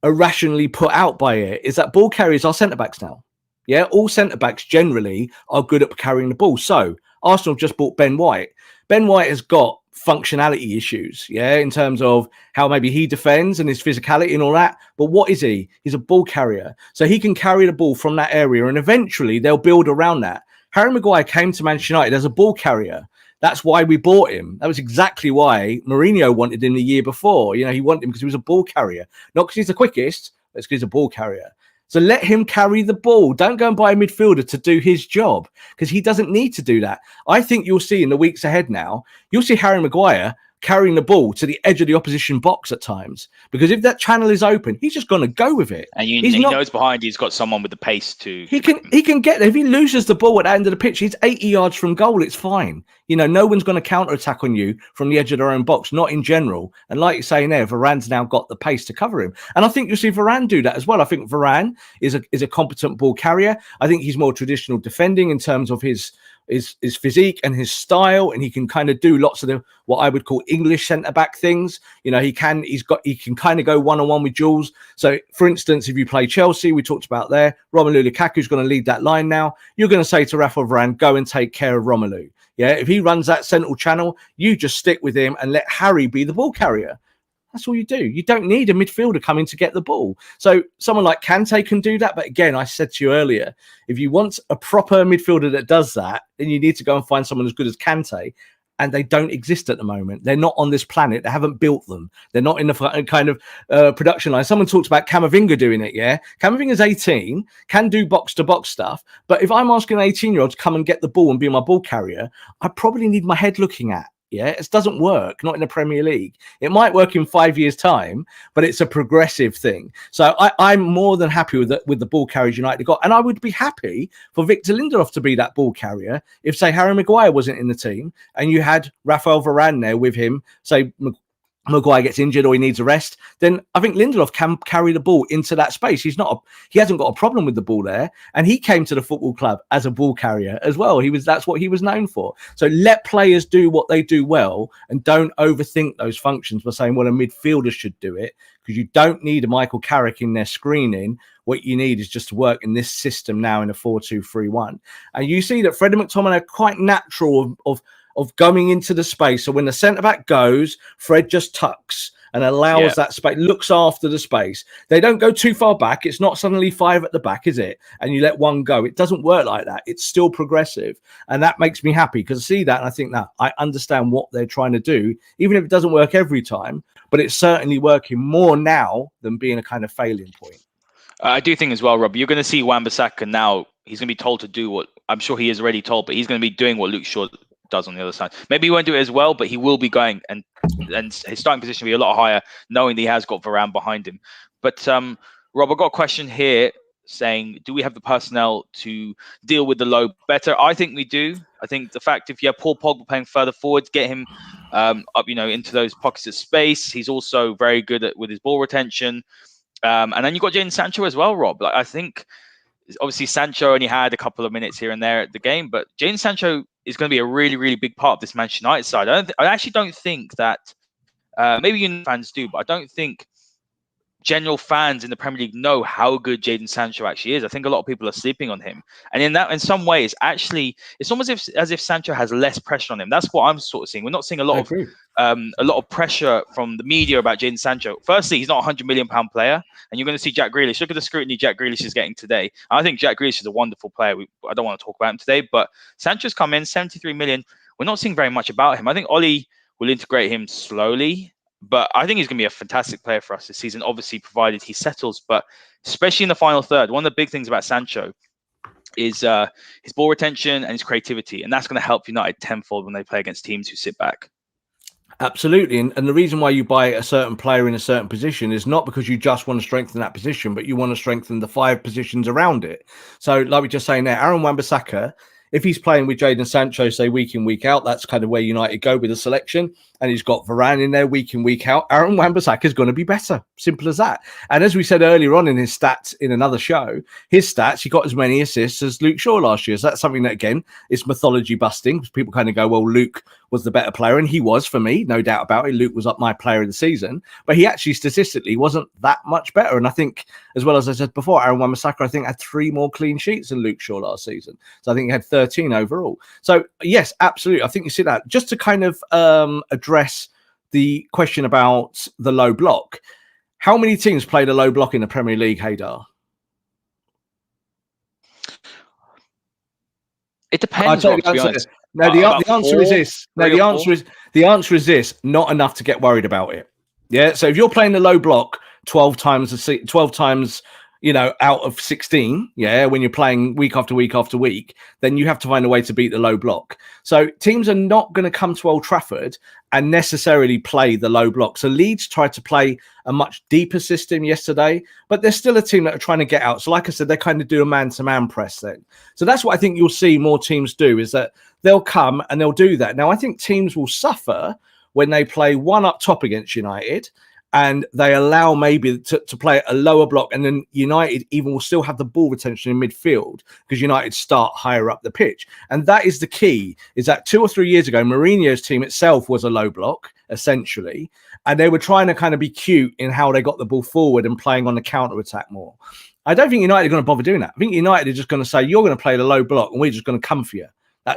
irrationally put out by it, is that ball carriers are centre-backs now. Yeah, all centre-backs generally are good at carrying the ball. So Arsenal just bought Ben White. Ben White has got functionality issues, yeah, in terms of how maybe he defends and his physicality and all that. But what is he? He's a ball carrier. So he can carry the ball from that area and eventually they'll build around that. Harry Maguire came to Manchester United as a ball carrier. That's why we bought him. That was exactly why Mourinho wanted him the year before. You know, he wanted him because he was a ball carrier, not because he's the quickest, but it's because he's a ball carrier. So let him carry the ball. Don't go and buy a midfielder to do his job because he doesn't need to do that. I think you'll see in the weeks ahead now, you'll see Harry Maguire carrying the ball to the edge of the opposition box at times because if that channel is open, he's just going to go with it. And he knows behind he's got someone with the pace to. He can get there. If he loses the ball at the end of the pitch, he's 80 yards from goal. It's fine. You know, no one's going to counter attack on you from the edge of their own box, not in general. And like you're saying there, Varane's now got the pace to cover him. And I think you'll see Varane do that as well. I think Varane is a competent ball carrier. I think he's more traditional defending in terms of his physique and his style, and he can kind of do lots of the what I would call English centre-back things. You know, he can kind of go one-on-one with Jules. So for instance, if you play Chelsea, we talked about there, Romelu Lukaku's going to lead that line now. You're going to say to Raphael Varane, go and take care of Romelu. Yeah, if he runs that central channel, you just stick with him and let Harry be the ball carrier. That's all you do. You don't need a midfielder coming to get the ball. So someone like Kante can do that. But again, I said to you earlier, if you want a proper midfielder that does that, then you need to go and find someone as good as Kante. And they don't exist at the moment. They're not on this planet. They haven't built them. They're not in the kind of production line. Someone talks about Camavinga doing it, yeah? Camavinga's 18, can do box-to-box stuff. But if I'm asking an 18-year-old to come and get the ball and be my ball carrier, I probably need my head looking at. Yeah, it doesn't work, not in the Premier League. It might work in 5 years' time, but it's a progressive thing. So I'm more than happy with the ball carriers United got. And I would be happy for Victor Lindelof to be that ball carrier if, say, Harry Maguire wasn't in the team and you had Raphael Varane there with him, say, Maguire gets injured or he needs a rest, then I think Lindelof can carry the ball into that space. He hasn't got a problem with the ball there. And he came to the football club as a ball carrier as well. That's what he was known for. So let players do what they do well and don't overthink those functions by saying, well, a midfielder should do it, because you don't need a Michael Carrick in there screening. What you need is just to work in this system now in a 4-2-3-1. And you see that Fred and McTominay are quite natural of going into the space. So when the centre-back goes, Fred just tucks and allows that space, looks after the space. They don't go too far back. It's not suddenly 5 at the back, is it? And you let one go. It doesn't work like that. It's still progressive. And that makes me happy because I see that and I think that I understand what they're trying to do, even if it doesn't work every time, but it's certainly working more now than being a kind of failing point. I do think as well, Rob, you're going to see Wan-Bissaka now. He's going to be told to do what I'm sure he is already told, but he's going to be doing what Luke Shaw does on the other side. Maybe he won't do it as well, but he will be going, and his starting position will be a lot higher, knowing that he has got Varane behind him. But Rob, I've got a question here saying, do we have the personnel to deal with the low better? I think we do. I think the fact if you have Paul Pogba playing further forward, get him up, into those pockets of space. He's also very good with his ball retention. And then you've got Jadon Sancho as well, Rob. Like, I think Obviously, Sancho only had a couple of minutes here and there at the game, but Jadon Sancho is going to be a really, really big part of this Manchester United side. I actually don't think that maybe you fans do, but I don't think general fans in the Premier League know how good Jadon Sancho actually is. I think a lot of people are sleeping on him, and in some ways, actually, it's almost as if Sancho has less pressure on him. That's what I'm sort of seeing. We're not seeing a lot of pressure from the media about Jadon Sancho. Firstly, he's not a £100 million player, and you're going to see Jack Grealish. Look at the scrutiny Jack Grealish is getting today. I think Jack Grealish is a wonderful player. I don't want to talk about him today, but Sancho's come in 73 million. We're not seeing very much about him. I think Oli will integrate him slowly. But I think he's going to be a fantastic player for us this season, obviously, provided he settles. But especially in the final third, one of the big things about Sancho is his ball retention and his creativity. And that's going to help United tenfold when they play against teams who sit back. Absolutely. And the reason why you buy a certain player in a certain position is not because you just want to strengthen that position, but you want to strengthen the 5 positions around it. So like we're just saying there, Aaron Wan-Bissaka, if he's playing with Jadon Sancho, say, week in, week out, that's kind of where United go with the selection. And he's got Varane in there week in, week out. Aaron Wan-Bissaka is going to be better. Simple as that. And as we said earlier on in his stats in another show, his stats, he got as many assists as Luke Shaw last year. So that's something that, again, is mythology busting. People kind of go, well, Luke was the better player. And he was for me, no doubt about it. Luke was up my player of the season. But he actually statistically wasn't that much better. And I think, as well as I said before, Aaron Wan-Bissaka, I think, had 3 more clean sheets than Luke Shaw last season. So I think he had 13 overall. So, yes, absolutely. I think you see that. Just to kind of address the question about the low block. How many teams played a low block in the Premier League, Haider? It depends. Rob, to be honest. No, the answer is this. No, the answer is this. Not enough to get worried about it. Yeah. So if you're playing the low block 12 times, you know, out of 16, yeah, when you're playing week after week after week, then you have to find a way to beat the low block. So teams are not going to come to Old Trafford and necessarily play the low block. So Leeds tried to play a much deeper system yesterday, but they're still a team that are trying to get out. So like I said, they kind of do a man-to-man press then. So that's what I think you'll see more teams do, is that they'll come and they'll do that. Now, I think teams will suffer when they play one up top against United, and they allow maybe to play a lower block, and then United even will still have the ball retention in midfield because United start higher up the pitch. And that is the key, is that 2 or 3 years ago, Mourinho's team itself was a low block, essentially, and they were trying to kind of be cute in how they got the ball forward and playing on the counter-attack more. I don't think United are going to bother doing that. I think United are just going to say, you're going to play the low block and we're just going to come for you.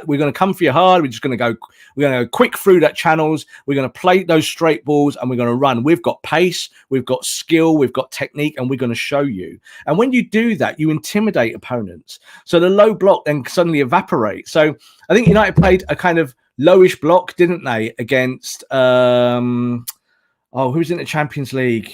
We're going to come for you hard. We're going to go quick through that channels. We're going to play those straight balls and we're going to run. We've got pace, we've got skill, we've got technique, and we're going to show you. And when you do that, you intimidate opponents. So the low block then suddenly evaporates. So I think United played a kind of lowish block, didn't they, against who's in the Champions League?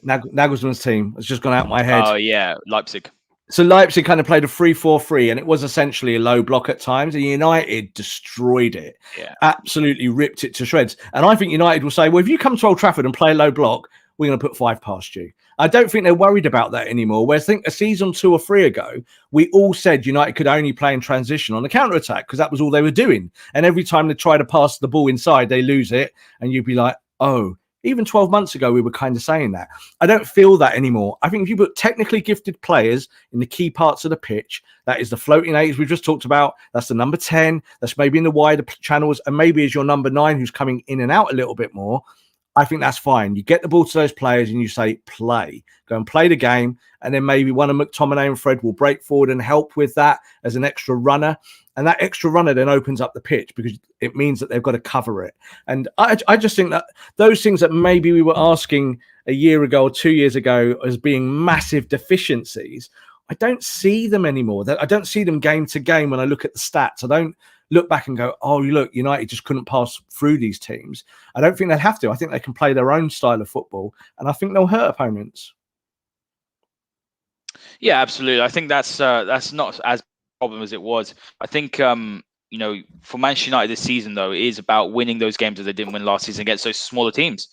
Nagelsmann's team. It's just gone out my head. Oh yeah, Leipzig. So Leipzig kind of played a 3-4-3, and it was essentially a low block at times, and United destroyed it. Yeah. Absolutely ripped it to shreds. And I think United will say, well, if you come to Old Trafford and play a low block, we're going to put 5 past you. I don't think they're worried about that anymore. Whereas I think a season 2 or 3 ago, we all said United could only play in transition on the counter-attack because that was all they were doing. And every time they try to pass the ball inside, they lose it. And you'd be like, oh, even 12 months ago, we were kind of saying that. I don't feel that anymore. I think if you put technically gifted players in the key parts of the pitch, that is the floating 8s we've just talked about. That's the number 10. That's maybe in the wider channels. And maybe as your number 9 who's coming in and out a little bit more. I think that's fine. You get the ball to those players and you say, play. Go and play the game. And then maybe one of McTominay and Fred will break forward and help with that as an extra runner. And that extra runner then opens up the pitch because it means that they've got to cover it. And I just think that those things that maybe we were asking a year ago or 2 years ago as being massive deficiencies, I don't see them anymore. I don't see them game to game when I look at the stats. I don't look back and go, oh, look, United just couldn't pass through these teams. I don't think they'd have to. I think they can play their own style of football, and I think they'll hurt opponents. Yeah, absolutely. I think that's not as problem as it was. I think for Manchester United this season though, it is about winning those games that they didn't win last season against those smaller teams.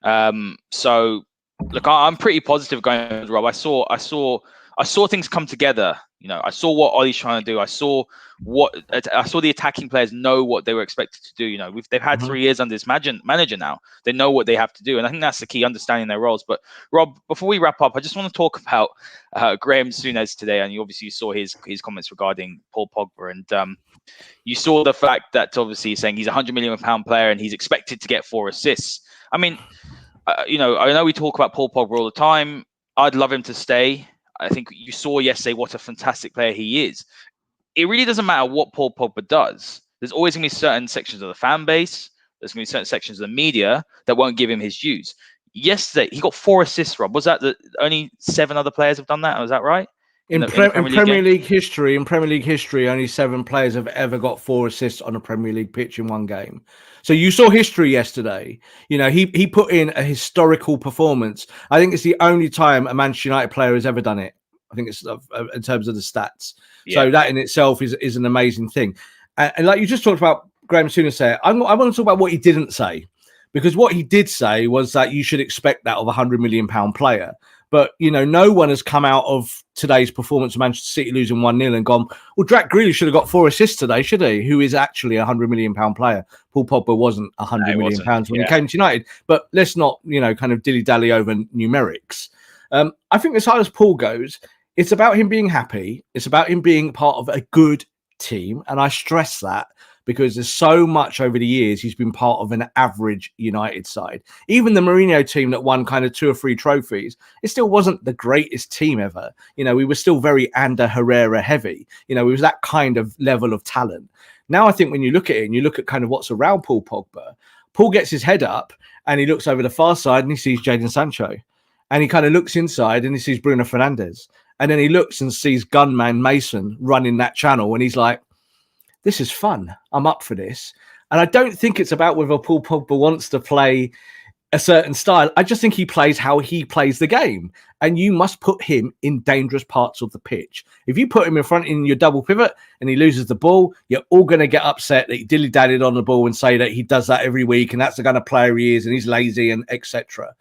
So look, I'm pretty positive going, Rob. I saw I saw things come together. I saw what Ollie's trying to do. I saw the attacking players know what they were expected to do. They've had 3 years under this manager now. They know what they have to do, and I think that's the key, understanding their roles. But Rob, before we wrap up, I just want to talk about Graham Souness today, and you saw his comments regarding Paul Pogba, and you saw the fact that obviously he's saying he's a £100 million player and he's expected to get 4 assists. I mean, I know we talk about Paul Pogba all the time. I'd love him to stay. I think you saw yesterday what a fantastic player he is. It really doesn't matter what Paul Pogba does. There's always going to be certain sections of the fan base. There's going to be certain sections of the media that won't give him his dues. Yesterday, he got 4 assists, Rob. Was that only 7 other players have done that? Was that right? In Premier League history, only 7 players have ever got 4 assists on a Premier League pitch in one game. So you saw history yesterday. He put in a historical performance. I think it's the only time a Manchester United player has ever done it. I think it's in terms of the stats. Yeah. So that in itself is an amazing thing. And like you just talked about Graham Souness there, I want to talk about what he didn't say, because what he did say was that you should expect that of a £100 million player. But, no one has come out of today's performance of Manchester City losing 1-0 and gone, well, Jack Grealish should have got 4 assists today, should he? Who is actually a £100 million player. Paul Pogba wasn't £100 million when he came to United. But let's not, kind of dilly-dally over numerics. I think as far as Paul goes, it's about him being happy. It's about him being part of a good team. And I stress that, because there's so much over the years he's been part of an average United side. Even the Mourinho team that won kind of 2 or 3 trophies, it still wasn't the greatest team ever. We were still very Ander Herrera heavy. It was that kind of level of talent. Now I think when you look at it and you look at kind of what's around Paul Pogba, Paul gets his head up and he looks over the far side and he sees Jadon Sancho. And he kind of looks inside and he sees Bruno Fernandes. And then he looks and sees gunman Mason running that channel and he's like, this is fun. I'm up for this. And I don't think it's about whether Paul Pogba wants to play a certain style. I just think he plays how he plays the game. And you must put him in dangerous parts of the pitch. If you put him in front in your double pivot and he loses the ball, you're all going to get upset that he dilly-dallied on the ball and say that he does that every week and that's the kind of player he is and he's lazy and etc.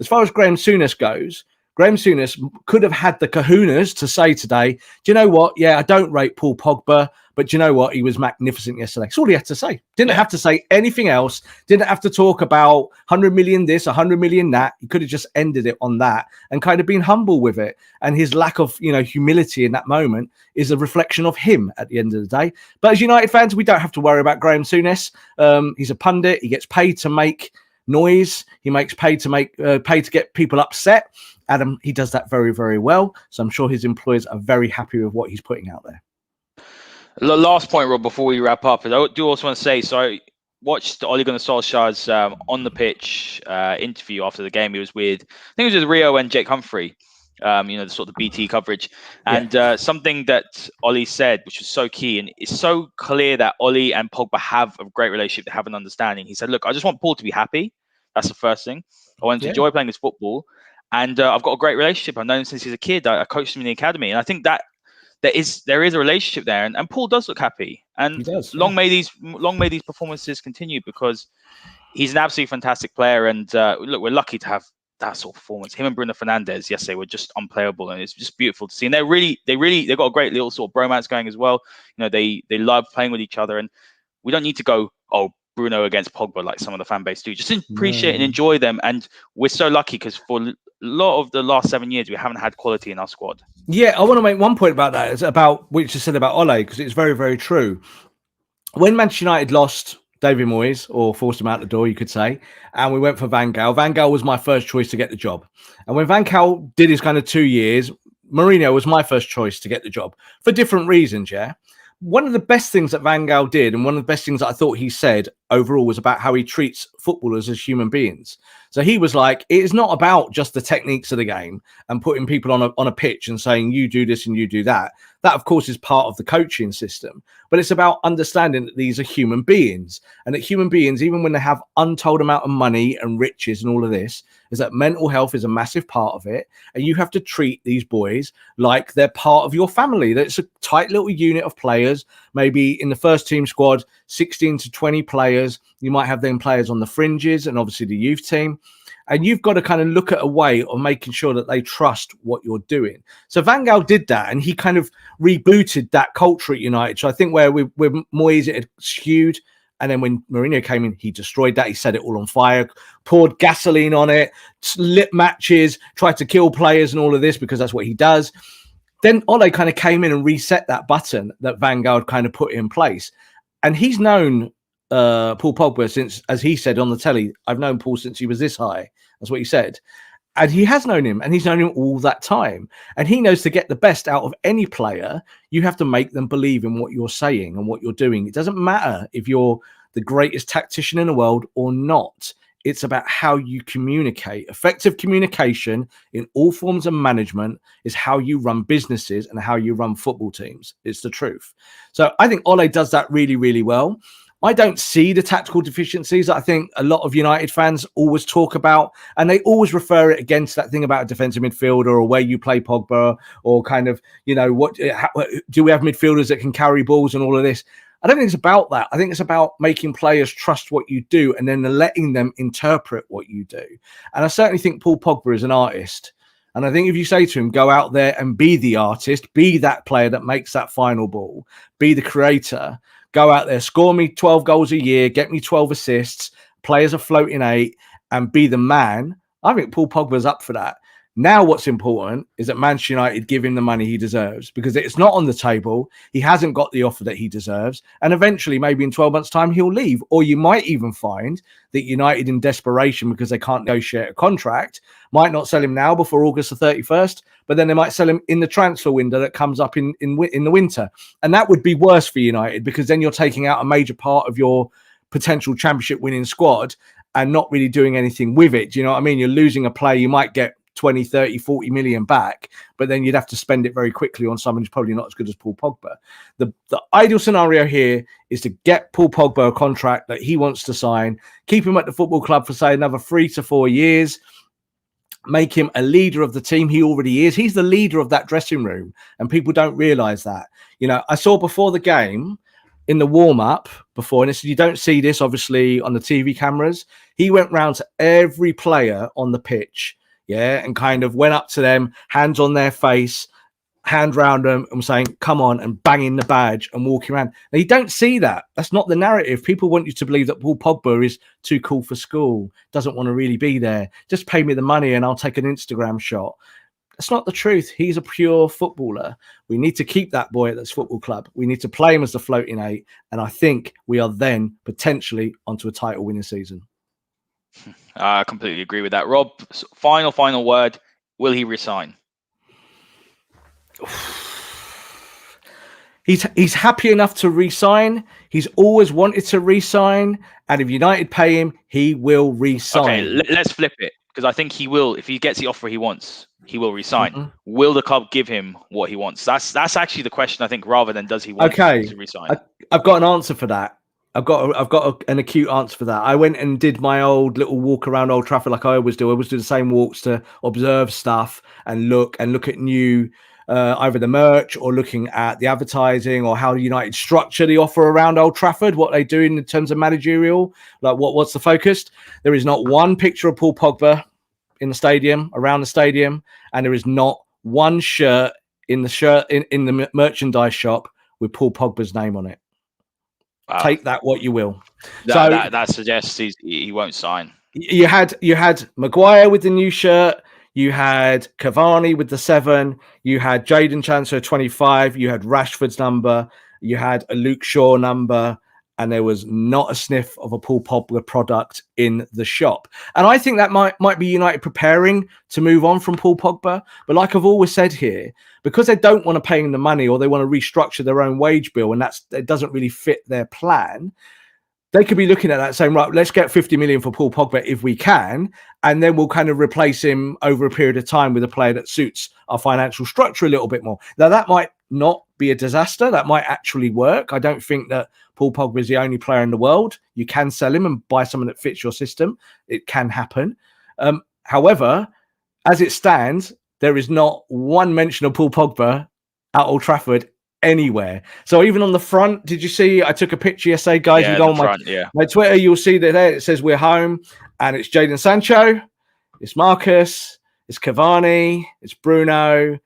As far as Graham Souness goes, Graham Souness could have had the kahunas to say today, do you know what? Yeah, I don't rate Paul Pogba, but do you know what? He was magnificent yesterday. That's all he had to say. Didn't have to say anything else. Didn't have to talk about 100 million this, 100 million that. He could have just ended it on that and kind of been humble with it. And his lack of, humility in that moment is a reflection of him at the end of the day. But as United fans, we don't have to worry about Graham Souness. He's a pundit. He gets paid to make noise. He makes paid to get people upset. Adam, he does that very, very well. So I'm sure his employers are very happy with what he's putting out there. The last point, Rob, before we wrap up, I do also want to say, so I watched Ole Gunnar Solskjaer's on the pitch interview after the game. He was with, I think it was with Rio and Jake Humphrey, the sort of BT coverage. And something that Ole said, which was so key, and it's so clear that Ole and Pogba have a great relationship, they have an understanding. He said, look, I just want Paul to be happy. That's the first thing. I want him to enjoy playing his football. And I've got a great relationship. I've known him since he's a kid. I coached him in the academy. And I think that there is a relationship there. And Paul does look happy. And long may these performances continue, because he's an absolutely fantastic player. And look, we're lucky to have that sort of performance. Him and Bruno Fernandes yesterday were just unplayable. And it's just beautiful to see. And they've got a great little sort of bromance going as well. They love playing with each other. And we don't need to go, Bruno against Pogba like some of the fan base do. Just appreciate and enjoy them. And we're so lucky, because for a lot of the last 7 years, we haven't had quality in our squad. Yeah, I want to make one point about that. It's about what you just said about Ole, because it's very, very true. When Manchester United lost David Moyes, or forced him out the door, you could say, and we went for Van Gaal. Van Gaal was my first choice to get the job. And when Van Gaal did his kind of 2 years, Mourinho was my first choice to get the job for different reasons, yeah? One of the best things that Van Gaal did, and one of the best things that I thought he said overall, was about how he treats footballers as human beings. So he was like, it is not about just the techniques of the game and putting people on a pitch and saying, you do this and you do that. That, of course, is part of the coaching system. But it's about understanding that these are human beings, and that human beings, even when they have untold amount of money and riches and all of this, is that mental health is a massive part of it. And you have to treat these boys like they're part of your family. That it's a tight little unit of players. Maybe in the first team squad, 16 to 20 players. You might have them players on the fringes and obviously the youth team. And you've got to kind of look at a way of making sure that they trust what you're doing. So Van Gaal did that, and he kind of rebooted that culture at United. So I think where we're Moyes, it had skewed. And then when Mourinho came in, he destroyed that. He set it all on fire, poured gasoline on it, lit matches, tried to kill players and all of this because that's what he does. Then Ole kind of came in and reset that button that Van Gaal kind of put in place. And he's known Paul Pogba since, as he said on the telly, I've known Paul since he was this high. That's what he said. And he has known him, and he's known him all that time. And he knows to get the best out of any player, you have to make them believe in what you're saying and what you're doing. It doesn't matter if you're the greatest tactician in the world or not. It's about how you communicate. Effective communication in all forms of management is how you run businesses and how you run football teams. It's the truth. So I think Ole does that really, really well. I don't see the tactical deficiencies that I think a lot of United fans always talk about, and they always refer it against that thing about a defensive midfielder or where you play Pogba or kind of, do we have midfielders that can carry balls and all of this? I don't think it's about that. I think it's about making players trust what you do and then letting them interpret what you do. And I certainly think Paul Pogba is an artist. And I think if you say to him, go out there and be the artist, be that player that makes that final ball, be the creator, go out there, score me 12 goals a year, get me 12 assists, play as a floating 8, and be the man. I think Paul Pogba's up for that. Now what's important is that Manchester United give him the money he deserves, because it's not on the table. He hasn't got the offer that he deserves. And eventually, maybe in 12 months' time, he'll leave. Or you might even find that United, in desperation because they can't negotiate a contract, might not sell him now before August the 31st, but then they might sell him in the transfer window that comes up in the winter. And that would be worse for United, because then you're taking out a major part of your potential championship winning squad and not really doing anything with it. Do you know what I mean? You're losing a player. You might get 20, 30, 40 million back, but then you'd have to spend it very quickly on someone who's probably not as good as Paul Pogba. The ideal scenario here is to get Paul Pogba a contract that he wants to sign, keep him at the football club for, say, another 3 to 4 years, make him a leader of the team. He already is. He's the leader of that dressing room, and people don't realize that. You know, I saw before the game, in the warm-up before, and you don't see this, obviously, on the TV cameras, he went round to every player on the pitch, and kind of went up to them, hands on their face, hand round them, and saying, come on, and banging the badge and walking around. Now, you don't see that. That's not the narrative. People want you to believe that Paul Pogba is too cool for school, doesn't want to really be there. Just pay me the money and I'll take an Instagram shot. That's not the truth. He's a pure footballer. We need to keep that boy at this football club. We need to play him as the floating 8. And I think we are then potentially onto a title winning season. I completely agree with that. Rob, final word. Will he resign? He's happy enough to resign. He's always wanted to resign. And if United pay him, he will resign. Okay, let's flip it. Because I think he will. If he gets the offer he wants, he will resign. Mm-hmm. Will the club give him what he wants? That's actually the question, I think, rather than does he want to resign. I've got an answer for that. I've got an acute answer for that. I went and did my old little walk around Old Trafford like I always do. I always do the same walks to observe stuff and look at new, either the merch or looking at the advertising or how United structure the offer around Old Trafford, what they do in terms of managerial, like what's the focus. There is not one picture of Paul Pogba in the stadium, around the stadium, and there is not one shirt in the merchandise shop with Paul Pogba's name on it. Wow. Take that what you will. That suggests he won't sign. You had Maguire with the new shirt. You had Cavani with the 7. You had Jadon Sancho 25. You had Rashford's number. You had a Luke Shaw number. And there was not a sniff of a Paul Pogba product in the shop. And I think that might be United preparing to move on from Paul Pogba. But like I've always said here, because they don't want to pay him the money or they want to restructure their own wage bill, and it doesn't really fit their plan, they could be looking at that saying, right, let's get 50 million for Paul Pogba if we can, and then we'll kind of replace him over a period of time with a player that suits our financial structure a little bit more. Now, that might not be a disaster. That might actually work. I don't think that Paul Pogba is the only player in the world. You can sell him and buy someone that fits your system. It can happen. However, as it stands, there is not one mention of Paul Pogba at Old Trafford anywhere. So even on the front, did you see? I took a picture yesterday, guys. Yeah, you go on my Twitter, you'll see that there it says we're home, and it's Jadon Sancho, It's Marcus. It's Cavani. It's Bruno.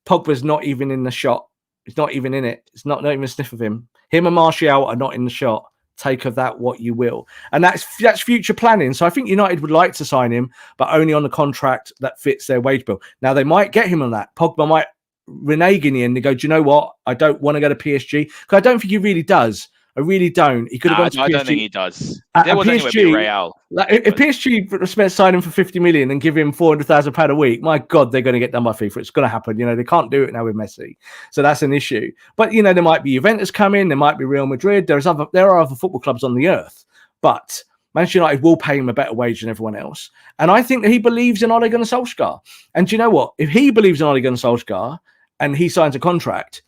Pogba's not even in the shot. He's not even in it. It's not even a sniff of him. Him and Martial are not in the shot. Take of that what you will. And that's future planning. So I think United would like to sign him, but only on a contract that fits their wage bill. Now, they might get him on that. Pogba might renege in the end and go, do you know what? I don't want to go to PSG. Because I don't think he really does. I really don't. He could have gone to PSG. I don't think he does. There was anywhere be Real. Like, if PSG sign him for 50 million and give him £400,000 a week, my God, they're going to get done by FIFA. It's going to happen. They can't do it now with Messi. So that's an issue. But, there might be Juventus coming. There might be Real Madrid. There are other football clubs on the earth. But Manchester United will pay him a better wage than everyone else. And I think that he believes in Ole Gunnar Solskjaer. And do you know what? If he believes in Ole Gunnar Solskjaer and he signs a contract,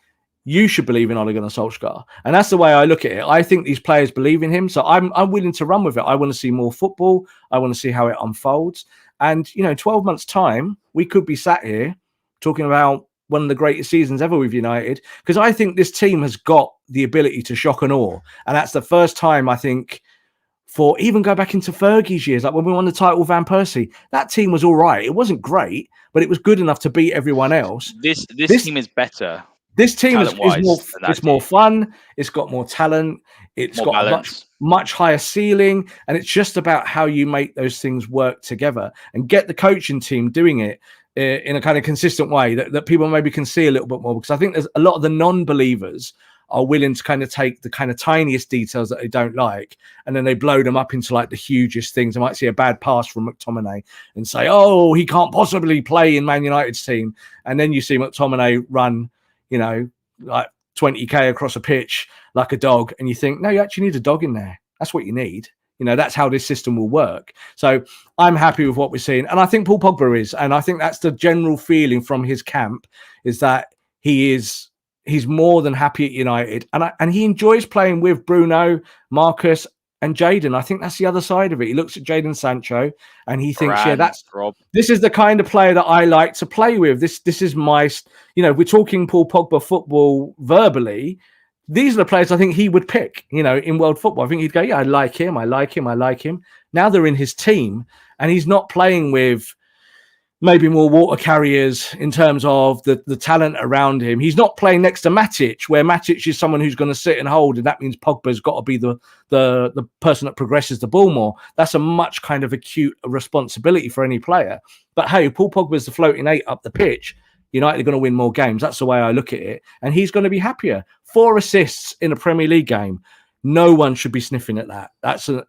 you should believe in Ole Gunnar Solskjaer. And that's the way I look at it. I think these players believe in him. So I'm willing to run with it. I want to see more football. I want to see how it unfolds. And, 12 months' time, we could be sat here talking about one of the greatest seasons ever with United. Because I think this team has got the ability to shock and awe. And that's the first time, I think, for even go back into Fergie's years, like when we won the title with Van Persie, that team was all right. It wasn't great, but it was good enough to beat everyone else. This team is better. This team is more fun. It's got more talent. It's more got a much higher ceiling. And it's just about how you make those things work together and get the coaching team doing it in a kind of consistent way that people maybe can see a little bit more. Because I think there's a lot of the non-believers are willing to kind of take the kind of tiniest details that they don't like, and then they blow them up into like the hugest things. I might see a bad pass from McTominay and say, oh, he can't possibly play in Man United's team. And then you see McTominay run, like 20k across a pitch like a dog. And you think, no, you actually need a dog in there. That's what you need. That's how this system will work. So I'm happy with what we're seeing. And I think Paul Pogba is. And I think that's the general feeling from his camp, is that he's more than happy at United. And he enjoys playing with Bruno, Marcus, and Jadon. I think that's the other side of it. He looks at Jadon Sancho and he thinks, this is the kind of player that I like to play with. This is my, we're talking Paul Pogba football verbally. These are the players I think he would pick, in world football. I think he'd go, yeah, I like him. Now they're in his team and he's not playing with maybe more water carriers in terms of the talent around him. He's not playing next to Matic, where Matic is someone who's going to sit and hold, and that means Pogba's got to be the person that progresses the ball more. That's a much kind of acute responsibility for any player. But hey, Paul Pogba's the floating eight up the pitch. United are going to win more games. That's the way I look at it. And he's going to be happier. 4 assists in a Premier League game. No one should be sniffing at that. That's an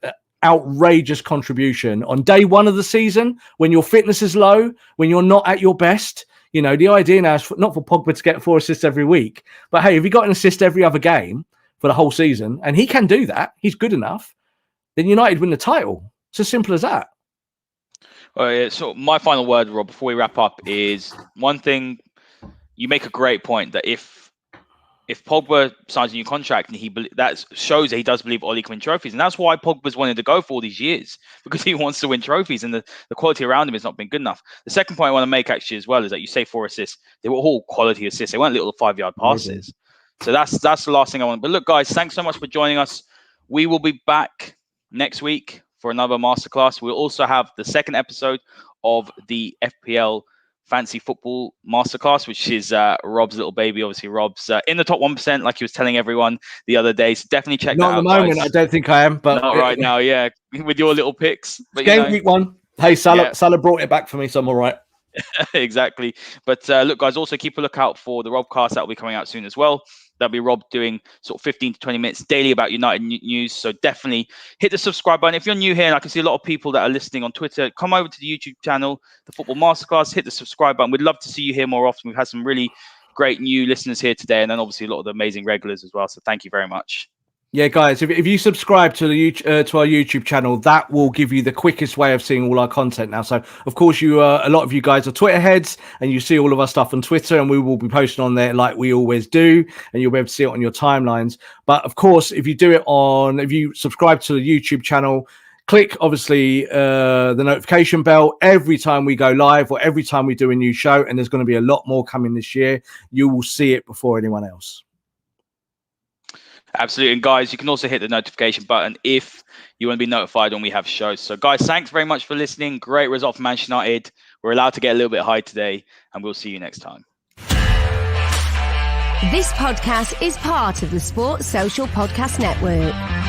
outrageous contribution on day one of the season, when your fitness is low, when you're not at your best. The idea now is not for Pogba to get 4 assists every week, but hey, if he got an assist every other game for the whole season, and he can do that, he's good enough, then United win the title. It's as simple as that. So my final word, Rob, before we wrap up, is one thing. You make a great point that if Pogba signs a new contract, and that shows that he does believe Ole can win trophies. And that's why Pogba's wanted to go for all these years, because he wants to win trophies, and the quality around him has not been good enough. The second point I want to make actually as well is that you say 4 assists. They were all quality assists. They weren't little 5-yard passes. So that's the last thing I want. But look, guys, thanks so much for joining us. We will be back next week for another masterclass. We'll also have the second episode of the FPL Fancy Football Masterclass, which is Rob's little baby. Obviously, Rob's in the top 1%, like he was telling everyone the other day. So definitely check that out. Not at the moment, guys. I don't think I am, but not right now. Yeah, with your little picks. But game week 1. Hey, Salah brought it back for me, so I'm all right. Exactly. But look, guys, also keep a lookout for the Robcast that will be coming out soon as well. That'll be Rob doing sort of 15 to 20 minutes daily about United news. So definitely hit the subscribe button. If you're new here, and I can see a lot of people that are listening on Twitter, come over to the YouTube channel, the Football Masterclass, hit the subscribe button. We'd love to see you here more often. We've had some really great new listeners here today, and then obviously a lot of the amazing regulars as well. So thank you very much. Yeah, guys, if you subscribe to to our YouTube channel, that will give you the quickest way of seeing all our content now. So, of course, a lot of you guys are Twitter heads, and you see all of our stuff on Twitter, and we will be posting on there like we always do, and you'll be able to see it on your timelines. But, of course, if you subscribe to the YouTube channel, click, obviously, the notification bell every time we go live or every time we do a new show, and there's going to be a lot more coming this year. You will see it before anyone else. Absolutely. And guys, you can also hit the notification button if you want to be notified when we have shows. So guys, thanks very much for listening. Great result for Manchester United. We're allowed to get a little bit high today, and we'll see you next time. This podcast is part of the Sports Social Podcast Network.